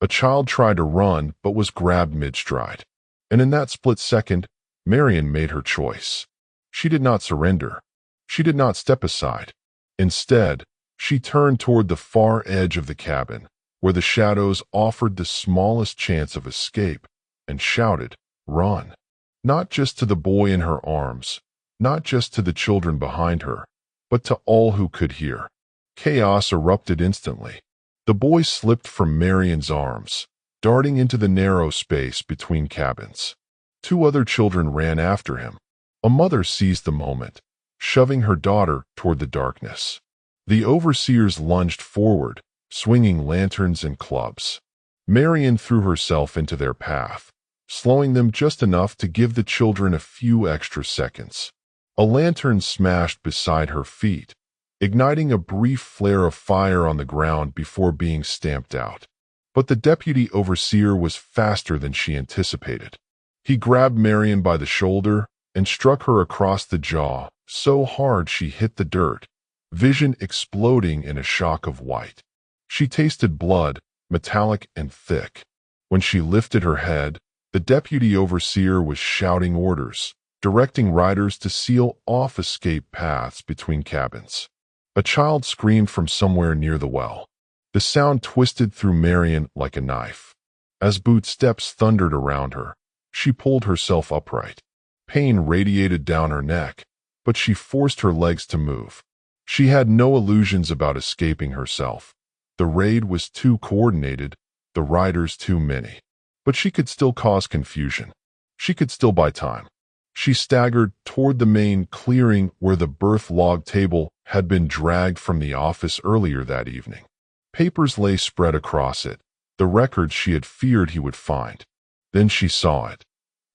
A child tried to run but was grabbed mid-stride. And in that split second, Marion made her choice. She did not surrender. She did not step aside. Instead, she turned toward the far edge of the cabin, where the shadows offered the smallest chance of escape, and shouted, "Run!" Not just to the boy in her arms, not just to the children behind her, but to all who could hear. Chaos erupted instantly. The boy slipped from Marion's arms, darting into the narrow space between cabins. Two other children ran after him. A mother seized the moment, shoving her daughter toward the darkness. The overseers lunged forward, swinging lanterns and clubs. Marion threw herself into their path, slowing them just enough to give the children a few extra seconds. A lantern smashed beside her feet, igniting a brief flare of fire on the ground before being stamped out. But the deputy overseer was faster than she anticipated. He grabbed Marion by the shoulder and struck her across the jaw so hard she hit the dirt, vision exploding in a shock of white. She tasted blood, metallic and thick. When she lifted her head, the deputy overseer was shouting orders, directing riders to seal off escape paths between cabins. A child screamed from somewhere near the well. The sound twisted through Marion like a knife. As boot steps thundered around her, she pulled herself upright. Pain radiated down her neck, but she forced her legs to move. She had no illusions about escaping herself. The raid was too coordinated, the riders too many. But she could still cause confusion. She could still buy time. She staggered toward the main clearing where the birth log table had been dragged from the office earlier that evening. Papers lay spread across it, the records she had feared he would find. Then she saw it,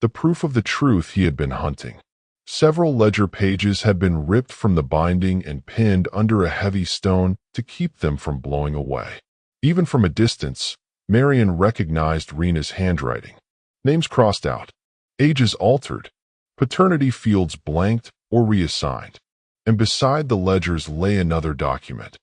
the proof of the truth he had been hunting. Several ledger pages had been ripped from the binding and pinned under a heavy stone to keep them from blowing away. Even from a distance, Marion recognized Rena's handwriting. Names crossed out, ages altered, paternity fields blanked or reassigned. And beside the ledgers lay another document,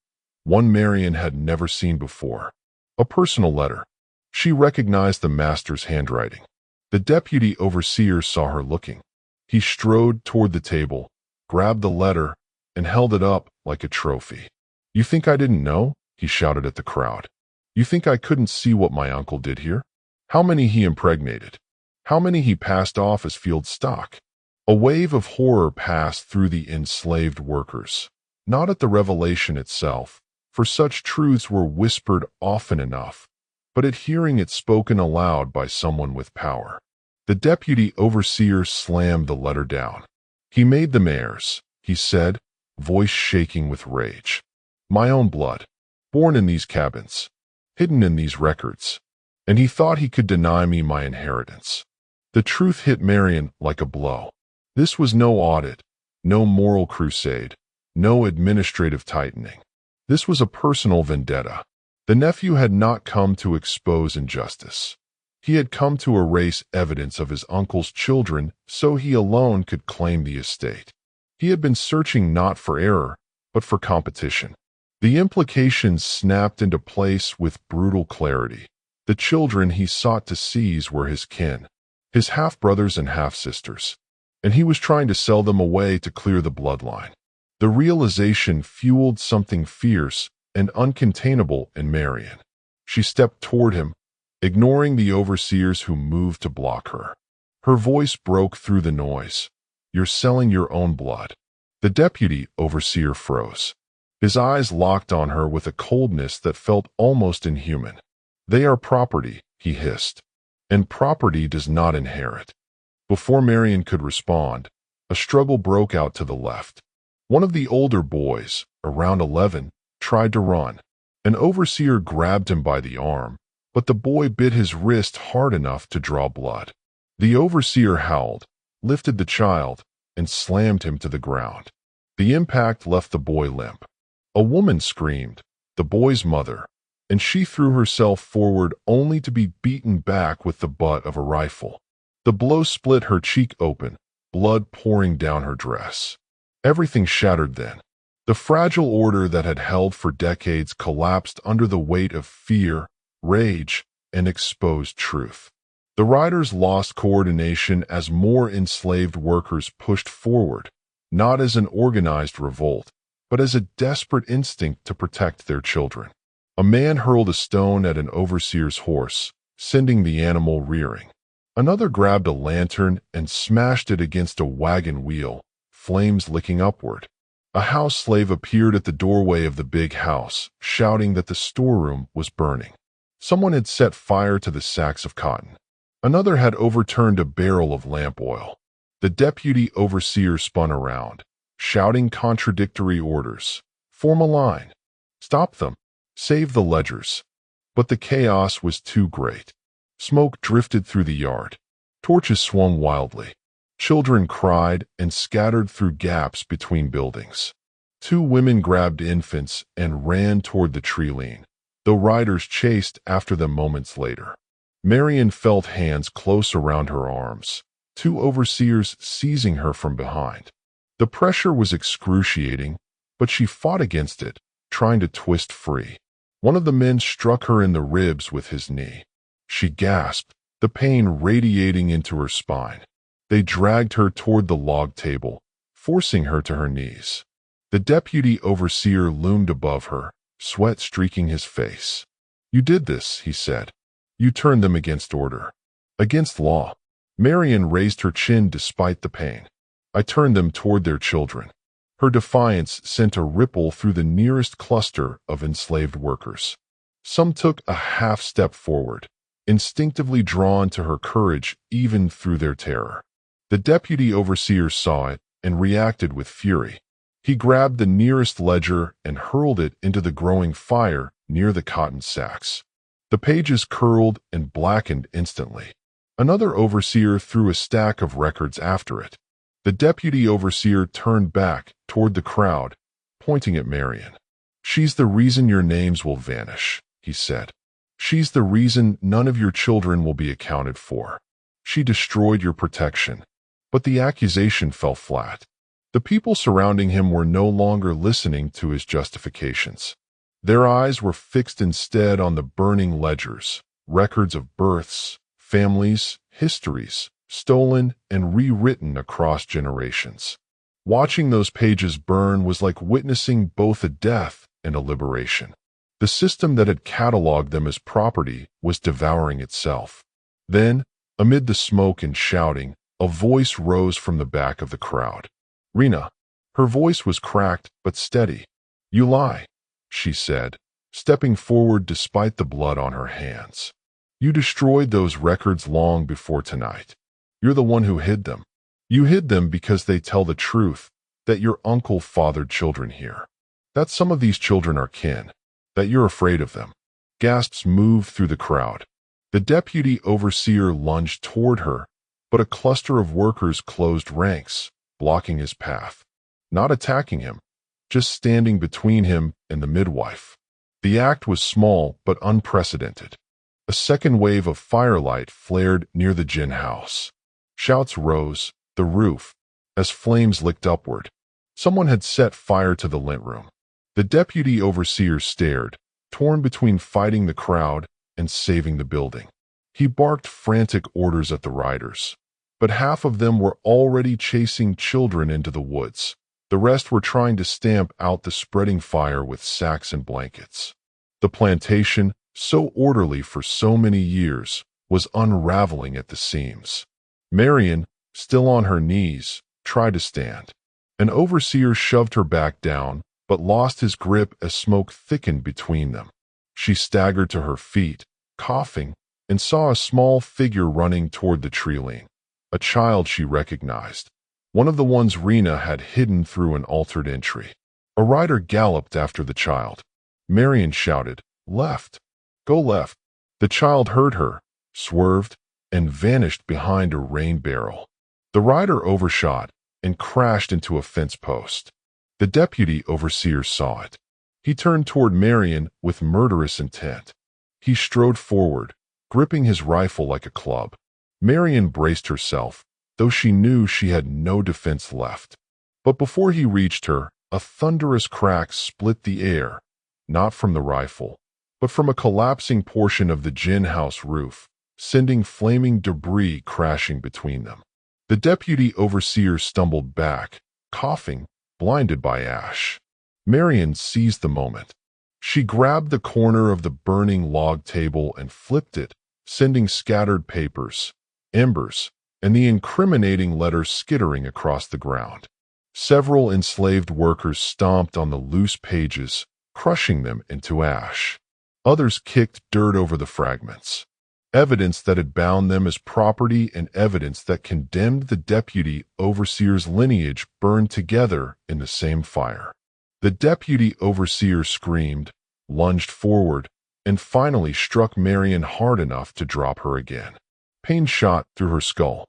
one Marion had never seen before. A personal letter. She recognized the master's handwriting. The deputy overseer saw her looking. He strode toward the table, grabbed the letter, and held it up like a trophy. "You think I didn't know?" he shouted at the crowd. "You think I couldn't see what my uncle did here? How many he impregnated? How many he passed off as field stock?" A wave of horror passed through the enslaved workers, not at the revelation itself, for such truths were whispered often enough, but at hearing it spoken aloud by someone with power. The deputy overseer slammed the letter down. "He made them heirs," he said, voice shaking with rage. "My own blood, born in these cabins, hidden in these records. And he thought he could deny me my inheritance." The truth hit Marion like a blow. This was no audit, no moral crusade, no administrative tightening. This was a personal vendetta. The nephew had not come to expose injustice. He had come to erase evidence of his uncle's children so he alone could claim the estate. He had been searching not for error, but for competition. The implications snapped into place with brutal clarity. The children he sought to seize were his kin, his half-brothers and half-sisters, and he was trying to sell them away to clear the bloodline. The realization fueled something fierce and uncontainable in Marion. She stepped toward him, ignoring the overseers who moved to block her. Her voice broke through the noise. "You're selling your own blood." The deputy overseer froze. His eyes locked on her with a coldness that felt almost inhuman. "They are property," he hissed, "and property does not inherit." Before Marion could respond, a struggle broke out to the left. One of the older boys, around 11, tried to run. An overseer grabbed him by the arm, but the boy bit his wrist hard enough to draw blood. The overseer howled, lifted the child, and slammed him to the ground. The impact left the boy limp. A woman screamed, the boy's mother, and she threw herself forward only to be beaten back with the butt of a rifle. The blow split her cheek open, blood pouring down her dress. Everything shattered then. The fragile order that had held for decades collapsed under the weight of fear, rage, and exposed truth. The riders lost coordination as more enslaved workers pushed forward, not as an organized revolt, but as a desperate instinct to protect their children. A man hurled a stone at an overseer's horse, sending the animal rearing. Another grabbed a lantern and smashed it against a wagon wheel, flames licking upward. A house slave appeared at the doorway of the big house, shouting that the storeroom was burning. Someone had set fire to the sacks of cotton. Another had overturned a barrel of lamp oil. The deputy overseer spun around, shouting contradictory orders. "Form a line. Stop them. Save the ledgers." But the chaos was too great. Smoke drifted through the yard. Torches swung wildly. Children cried and scattered through gaps between buildings. Two women grabbed infants and ran toward the tree lean, though riders chased after them moments later. Marion felt hands close around her arms, two overseers seizing her from behind. The pressure was excruciating, but she fought against it, trying to twist free. One of the men struck her in the ribs with his knee. She gasped, the pain radiating into her spine. They dragged her toward the log table, forcing her to her knees. The deputy overseer loomed above her, sweat streaking his face. "You did this," he said. "You turned them against order. Against law." Marion raised her chin despite the pain. "I turned them toward their children." Her defiance sent a ripple through the nearest cluster of enslaved workers. Some took a half step forward, instinctively drawn to her courage even through their terror. The deputy overseer saw it and reacted with fury. He grabbed the nearest ledger and hurled it into the growing fire near the cotton sacks. The pages curled and blackened instantly. Another overseer threw a stack of records after it. The deputy overseer turned back toward the crowd, pointing at Marion. "She's the reason your names will vanish," he said. "She's the reason none of your children will be accounted for. She destroyed your protection." But the accusation fell flat. The people surrounding him were no longer listening to his justifications. Their eyes were fixed instead on the burning ledgers, records of births, families, histories, stolen and rewritten across generations. Watching those pages burn was like witnessing both a death and a liberation. The system that had cataloged them as property was devouring itself. Then, amid the smoke and shouting, a voice rose from the back of the crowd. "Rena." Her voice was cracked but steady. "You lie," she said, stepping forward despite the blood on her hands. "You destroyed those records long before tonight. You're the one who hid them. You hid them because they tell the truth, that your uncle fathered children here. That some of these children are kin. That you're afraid of them." Gasps moved through the crowd. The deputy overseer lunged toward her, but a cluster of workers closed ranks, blocking his path. Not attacking him, just standing between him and the midwife. The act was small but unprecedented. A second wave of firelight flared near the gin house. Shouts rose, the roof, as flames licked upward. Someone had set fire to the lint room. The deputy overseer stared, torn between fighting the crowd and saving the building. He barked frantic orders at the riders, but half of them were already chasing children into the woods. The rest were trying to stamp out the spreading fire with sacks and blankets. The plantation, so orderly for so many years, was unraveling at the seams. Marion, still on her knees, tried to stand. An overseer shoved her back down, but lost his grip as smoke thickened between them. She staggered to her feet, coughing, and saw a small figure running toward the tree-line. A child she recognized, one of the ones Rena had hidden through an altered entry. A rider galloped after the child. Marion shouted, "Left! Go left!" The child heard her, swerved, and vanished behind a rain barrel. The rider overshot and crashed into a fence post. The deputy overseer saw it. He turned toward Marion with murderous intent. He strode forward, gripping his rifle like a club. Marion braced herself, though she knew she had no defense left. But before he reached her, a thunderous crack split the air, not from the rifle, but from a collapsing portion of the gin house roof, sending flaming debris crashing between them. The deputy overseer stumbled back, coughing, blinded by ash. Marion seized the moment. She grabbed the corner of the burning log table and flipped it, sending scattered papers, embers, and the incriminating letters skittering across the ground. Several enslaved workers stomped on the loose pages, crushing them into ash. Others kicked dirt over the fragments. Evidence that had bound them as property and evidence that condemned the deputy overseer's lineage burned together in the same fire. The deputy overseer screamed, lunged forward, and finally struck Marion hard enough to drop her again. Pain shot through her skull.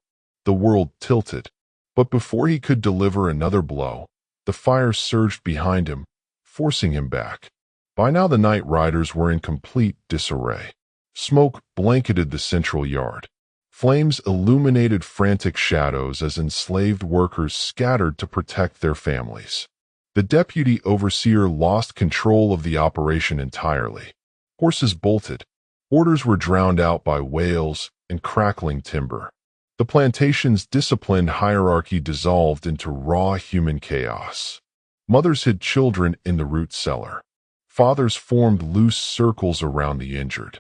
The world tilted, but before he could deliver another blow, the fire surged behind him, forcing him back. By now the night riders were in complete disarray. Smoke blanketed the central yard. Flames illuminated frantic shadows as enslaved workers scattered to protect their families. The deputy overseer lost control of the operation entirely. Horses bolted. Orders were drowned out by wails and crackling timber. The plantation's disciplined hierarchy dissolved into raw human chaos. Mothers hid children in the root cellar. Fathers formed loose circles around the injured.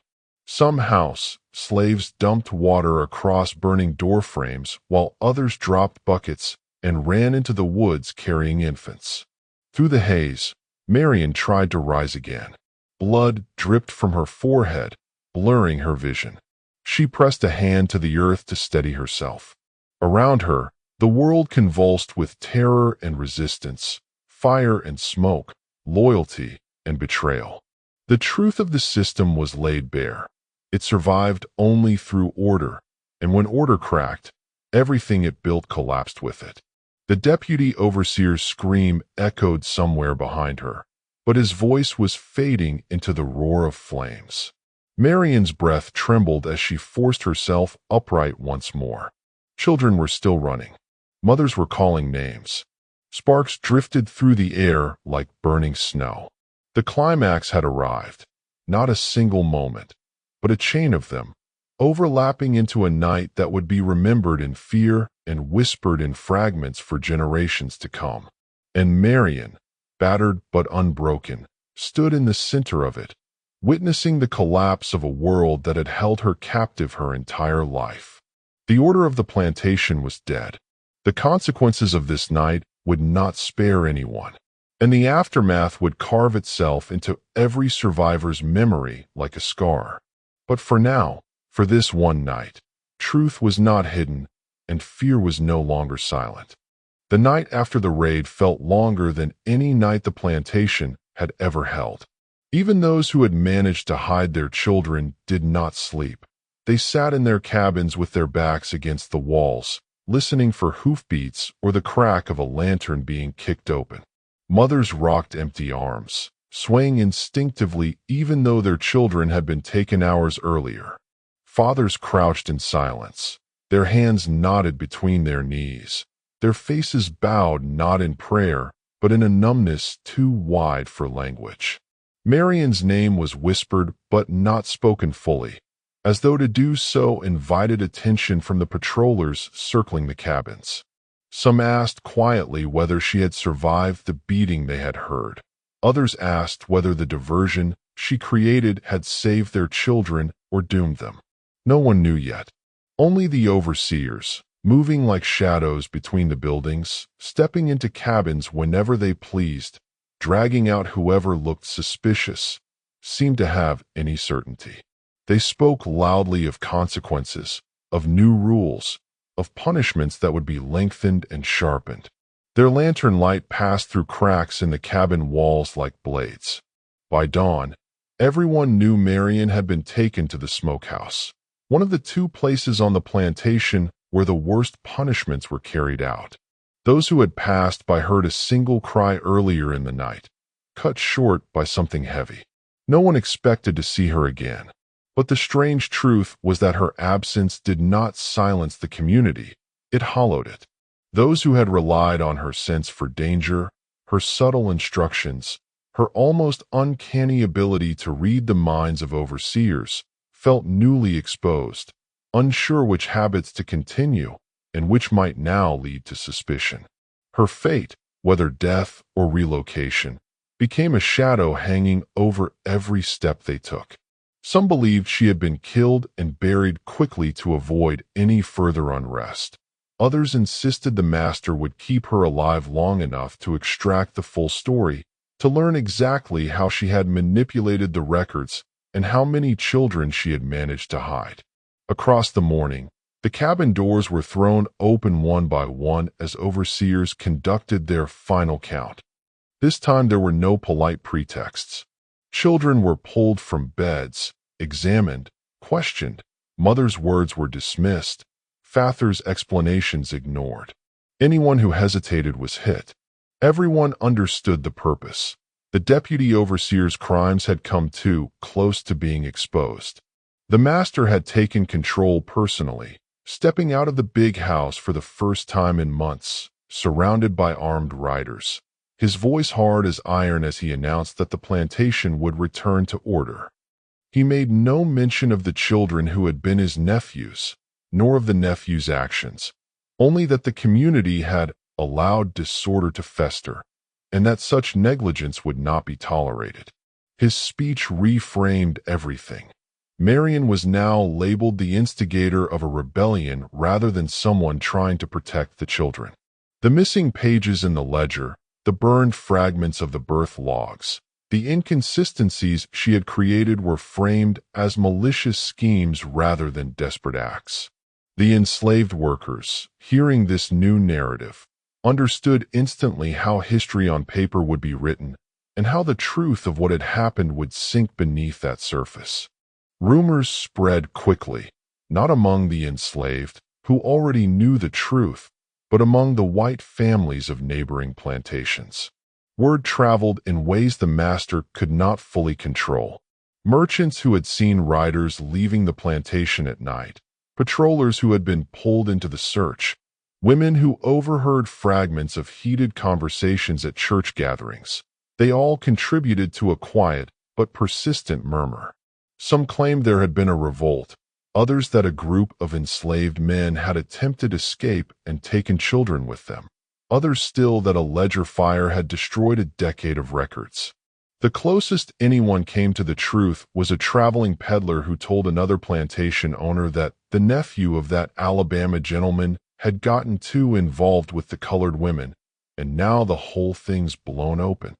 Some house slaves dumped water across burning door frames, while others dropped buckets and ran into the woods carrying infants. Through the haze, Marion tried to rise again. Blood dripped from her forehead, blurring her vision. She pressed a hand to the earth to steady herself. Around her, the world convulsed with terror and resistance, fire and smoke, loyalty and betrayal. The truth of the system was laid bare. It survived only through order, and when order cracked, everything it built collapsed with it. The deputy overseer's scream echoed somewhere behind her, but his voice was fading into the roar of flames. Marion's breath trembled as she forced herself upright once more. Children were still running. Mothers were calling names. Sparks drifted through the air like burning snow. The climax had arrived. Not a single moment, but a chain of them, overlapping into a night that would be remembered in fear and whispered in fragments for generations to come. And Marion, battered but unbroken, stood in the center of it, witnessing the collapse of a world that had held her captive her entire life. The order of the plantation was dead. The consequences of this night would not spare anyone, and the aftermath would carve itself into every survivor's memory like a scar. But for now, for this one night, truth was not hidden, and fear was no longer silent. The night after the raid felt longer than any night the plantation had ever held. Even those who had managed to hide their children did not sleep. They sat in their cabins with their backs against the walls, listening for hoofbeats or the crack of a lantern being kicked open. Mothers rocked empty arms, swaying instinctively even though their children had been taken hours earlier. Fathers crouched in silence, their hands knotted between their knees, their faces bowed not in prayer, but in a numbness too wide for language. Marion's name was whispered but not spoken fully, as though to do so invited attention from the patrollers circling the cabins. Some asked quietly whether she had survived the beating they had heard. Others asked whether the diversion she created had saved their children or doomed them. No one knew yet. Only the overseers, moving like shadows between the buildings, stepping into cabins whenever they pleased, dragging out whoever looked suspicious, seemed to have any certainty. They spoke loudly of consequences, of new rules, of punishments that would be lengthened and sharpened. Their lantern light passed through cracks in the cabin walls like blades. By dawn, everyone knew Marion had been taken to the smokehouse, one of the two places on the plantation where the worst punishments were carried out. Those who had passed by heard a single cry earlier in the night, cut short by something heavy. No one expected to see her again. But the strange truth was that her absence did not silence the community, it hollowed it. Those who had relied on her sense for danger, her subtle instructions, her almost uncanny ability to read the minds of overseers, felt newly exposed, unsure which habits to continue and which might now lead to suspicion. Her fate, whether death or relocation, became a shadow hanging over every step they took. Some believed she had been killed and buried quickly to avoid any further unrest. Others insisted the master would keep her alive long enough to extract the full story, to learn exactly how she had manipulated the records and how many children she had managed to hide. Across the morning, the cabin doors were thrown open one by one as overseers conducted their final count. This time there were no polite pretexts. Children were pulled from beds, examined, questioned. Mother's words were dismissed, father's explanations ignored. Anyone who hesitated was hit. Everyone understood the purpose. The deputy overseer's crimes had come too close to being exposed. The master had taken control personally, stepping out of the big house for the first time in months, surrounded by armed riders. His voice hard as iron as he announced that the plantation would return to order. He made no mention of the children who had been his nephews, nor of the nephews' actions, only that the community had allowed disorder to fester, and that such negligence would not be tolerated. His speech reframed everything. Marion was now labeled the instigator of a rebellion rather than someone trying to protect the children. The missing pages in the ledger, the burned fragments of the birth logs, the inconsistencies she had created were framed as malicious schemes rather than desperate acts. The enslaved workers, hearing this new narrative, understood instantly how history on paper would be written and how the truth of what had happened would sink beneath that surface. Rumors spread quickly, not among the enslaved, who already knew the truth, but among the white families of neighboring plantations. Word traveled in ways the master could not fully control. Merchants who had seen riders leaving the plantation at night, patrollers who had been pulled into the search, women who overheard fragments of heated conversations at church gatherings. They all contributed to a quiet but persistent murmur. Some claimed there had been a revolt, others that a group of enslaved men had attempted escape and taken children with them, others still that a ledger fire had destroyed a decade of records. The closest anyone came to the truth was a traveling peddler who told another plantation owner that the nephew of that Alabama gentleman had gotten too involved with the colored women, and now the whole thing's blown open.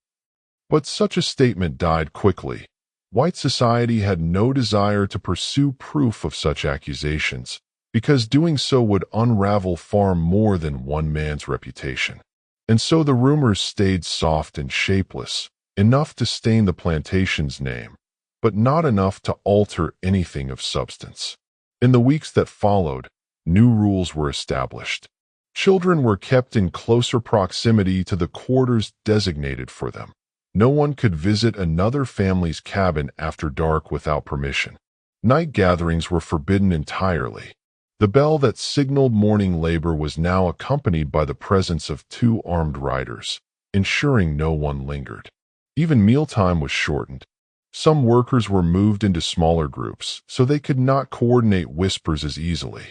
But such a statement died quickly. White society had no desire to pursue proof of such accusations, because doing so would unravel far more than one man's reputation. And so the rumors stayed soft and shapeless, enough to stain the plantation's name, but not enough to alter anything of substance. In the weeks that followed, new rules were established. Children were kept in closer proximity to the quarters designated for them. No one could visit another family's cabin after dark without permission. Night gatherings were forbidden entirely. The bell that signaled morning labor was now accompanied by the presence of 2 armed riders, ensuring no one lingered. Even mealtime was shortened. Some workers were moved into smaller groups so they could not coordinate whispers as easily.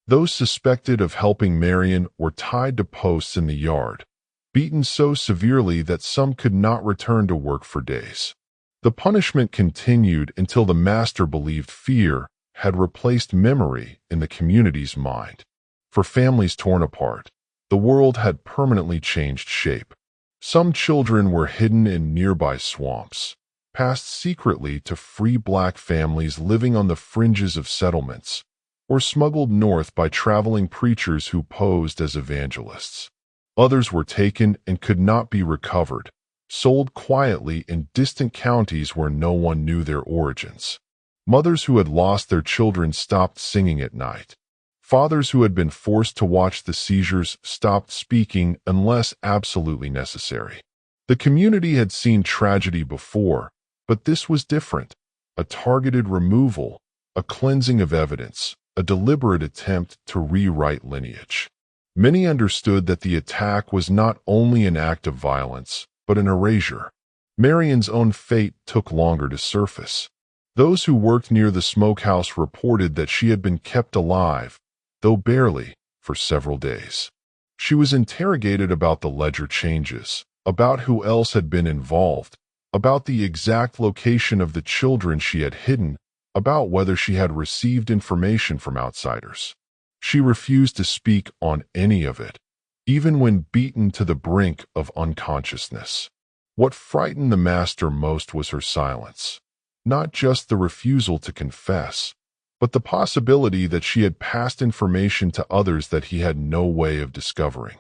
Those suspected of helping Marion were tied to posts in the yard, beaten so severely that some could not return to work for days. The punishment continued until the master believed fear had replaced memory in the community's mind. For families torn apart, the world had permanently changed shape. Some children were hidden in nearby swamps, passed secretly to free black families living on the fringes of settlements, or smuggled north by traveling preachers who posed as evangelists. Others were taken and could not be recovered, sold quietly in distant counties where no one knew their origins. Mothers who had lost their children stopped singing at night. Fathers who had been forced to watch the seizures stopped speaking unless absolutely necessary. The community had seen tragedy before, but this was different. A targeted removal, a cleansing of evidence, a deliberate attempt to rewrite lineage. Many understood that the attack was not only an act of violence, but an erasure. Marion's own fate took longer to surface. Those who worked near the smokehouse reported that she had been kept alive, though barely, for several days. She was interrogated about the ledger changes, about who else had been involved, about the exact location of the children she had hidden, about whether she had received information from outsiders. She refused to speak on any of it, even when beaten to the brink of unconsciousness. What frightened the master most was her silence. Not just the refusal to confess, but the possibility that she had passed information to others that he had no way of discovering.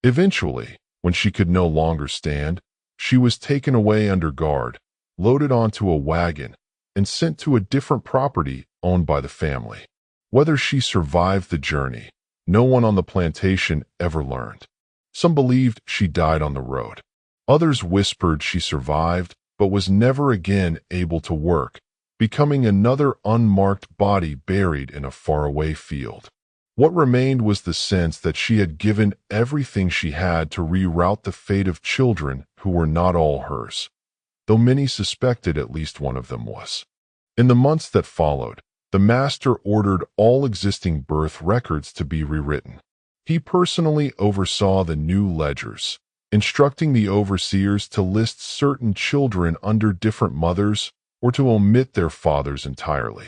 Eventually, when she could no longer stand, she was taken away under guard, loaded onto a wagon, and sent to a different property owned by the family. Whether she survived the journey, no one on the plantation ever learned. Some believed she died on the road. Others whispered she survived, but was never again able to work, becoming another unmarked body buried in a faraway field. What remained was the sense that she had given everything she had to reroute the fate of children who were not all hers, though many suspected at least one of them was. In the months that followed, the master ordered all existing birth records to be rewritten. He personally oversaw the new ledgers, instructing the overseers to list certain children under different mothers or to omit their fathers entirely.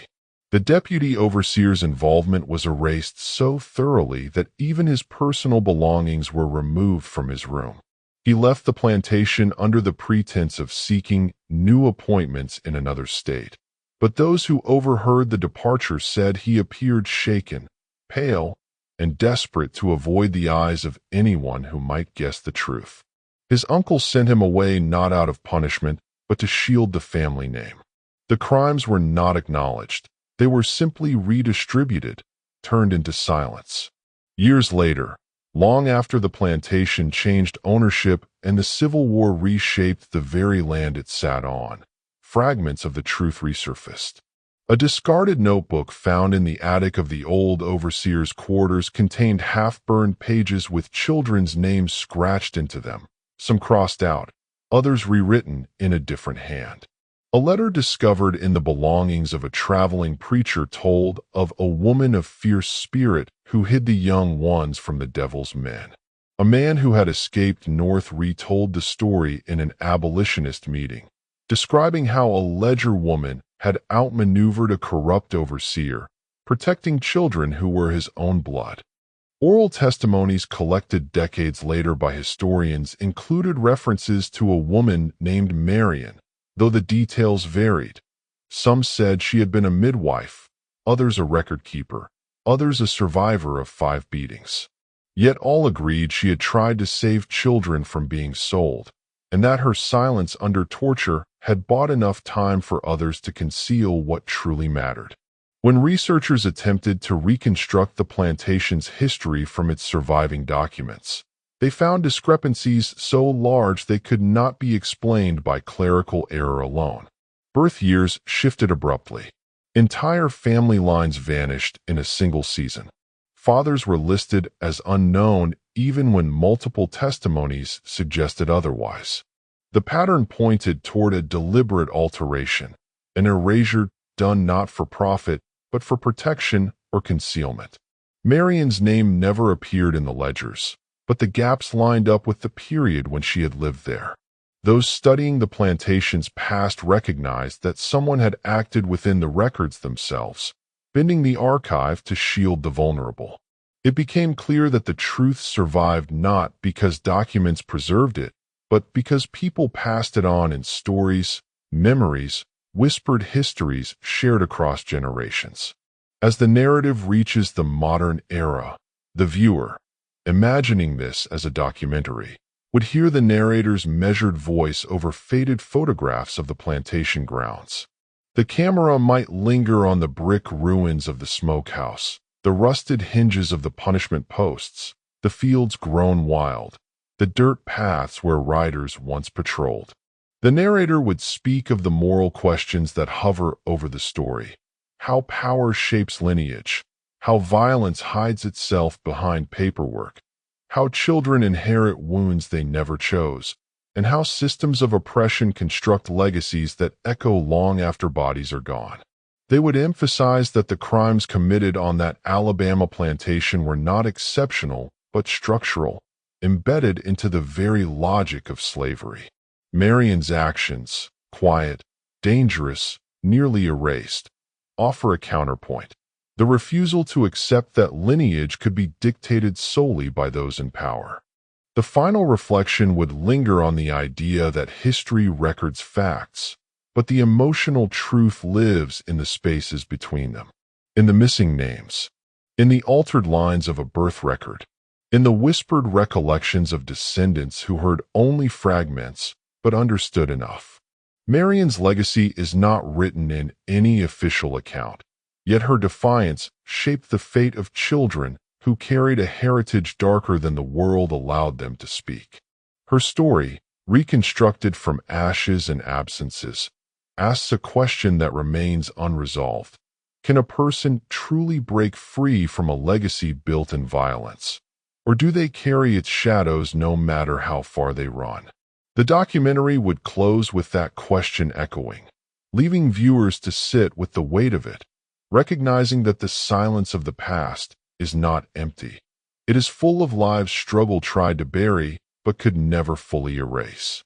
The deputy overseer's involvement was erased so thoroughly that even his personal belongings were removed from his room. He left the plantation under the pretense of seeking new appointments in another state. But those who overheard the departure said he appeared shaken, pale, and desperate to avoid the eyes of anyone who might guess the truth. His uncle sent him away not out of punishment, but to shield the family name. The crimes were not acknowledged. They were simply redistributed, turned into silence. Years later, long after the plantation changed ownership and the Civil War reshaped the very land it sat on, fragments of the truth resurfaced. A discarded notebook found in the attic of the old overseer's quarters contained half-burned pages with children's names scratched into them, some crossed out, others rewritten in a different hand. A letter discovered in the belongings of a traveling preacher told of a woman of fierce spirit who hid the young ones from the devil's men. A man who had escaped north retold the story in an abolitionist meeting, describing how a ledger woman had outmaneuvered a corrupt overseer, protecting children who were his own blood. Oral testimonies collected decades later by historians included references to a woman named Marion, though the details varied. Some said she had been a midwife, others a record keeper, others a survivor of 5 beatings. Yet all agreed she had tried to save children from being sold, and that her silence under torture had bought enough time for others to conceal what truly mattered. When researchers attempted to reconstruct the plantation's history from its surviving documents, they found discrepancies so large they could not be explained by clerical error alone. Birth years shifted abruptly. Entire family lines vanished in a single season. Fathers were listed as unknown even when multiple testimonies suggested otherwise. The pattern pointed toward a deliberate alteration, an erasure done not for profit, but for protection or concealment. Marion's name never appeared in the ledgers, but the gaps lined up with the period when she had lived there. Those studying the plantation's past recognized that someone had acted within the records themselves, bending the archive to shield the vulnerable. It became clear that the truth survived not because documents preserved it, but because people passed it on in stories, memories, whispered histories shared across generations. As the narrative reaches the modern era, the viewer, imagining this as a documentary, would hear the narrator's measured voice over faded photographs of the plantation grounds. The camera might linger on the brick ruins of the smokehouse, the rusted hinges of the punishment posts, the fields grown wild, the dirt paths where riders once patrolled. The narrator would speak of the moral questions that hover over the story: how power shapes lineage, how violence hides itself behind paperwork, how children inherit wounds they never chose, and how systems of oppression construct legacies that echo long after bodies are gone. They would emphasize that the crimes committed on that Alabama plantation were not exceptional, but structural, embedded into the very logic of slavery. Marion's actions, quiet, dangerous, nearly erased, offer a counterpoint: the refusal to accept that lineage could be dictated solely by those in power. The final reflection would linger on the idea that history records facts, but the emotional truth lives in the spaces between them, in the missing names, in the altered lines of a birth record, in the whispered recollections of descendants who heard only fragments but understood enough. Marion's legacy is not written in any official account, yet her defiance shaped the fate of children who carried a heritage darker than the world allowed them to speak. Her story, reconstructed from ashes and absences, asks a question that remains unresolved: can a person truly break free from a legacy built in violence? Or do they carry its shadows no matter how far they run? The documentary would close with that question echoing, leaving viewers to sit with the weight of it, recognizing that the silence of the past is not empty. It is full of lives struggle tried to bury but could never fully erase.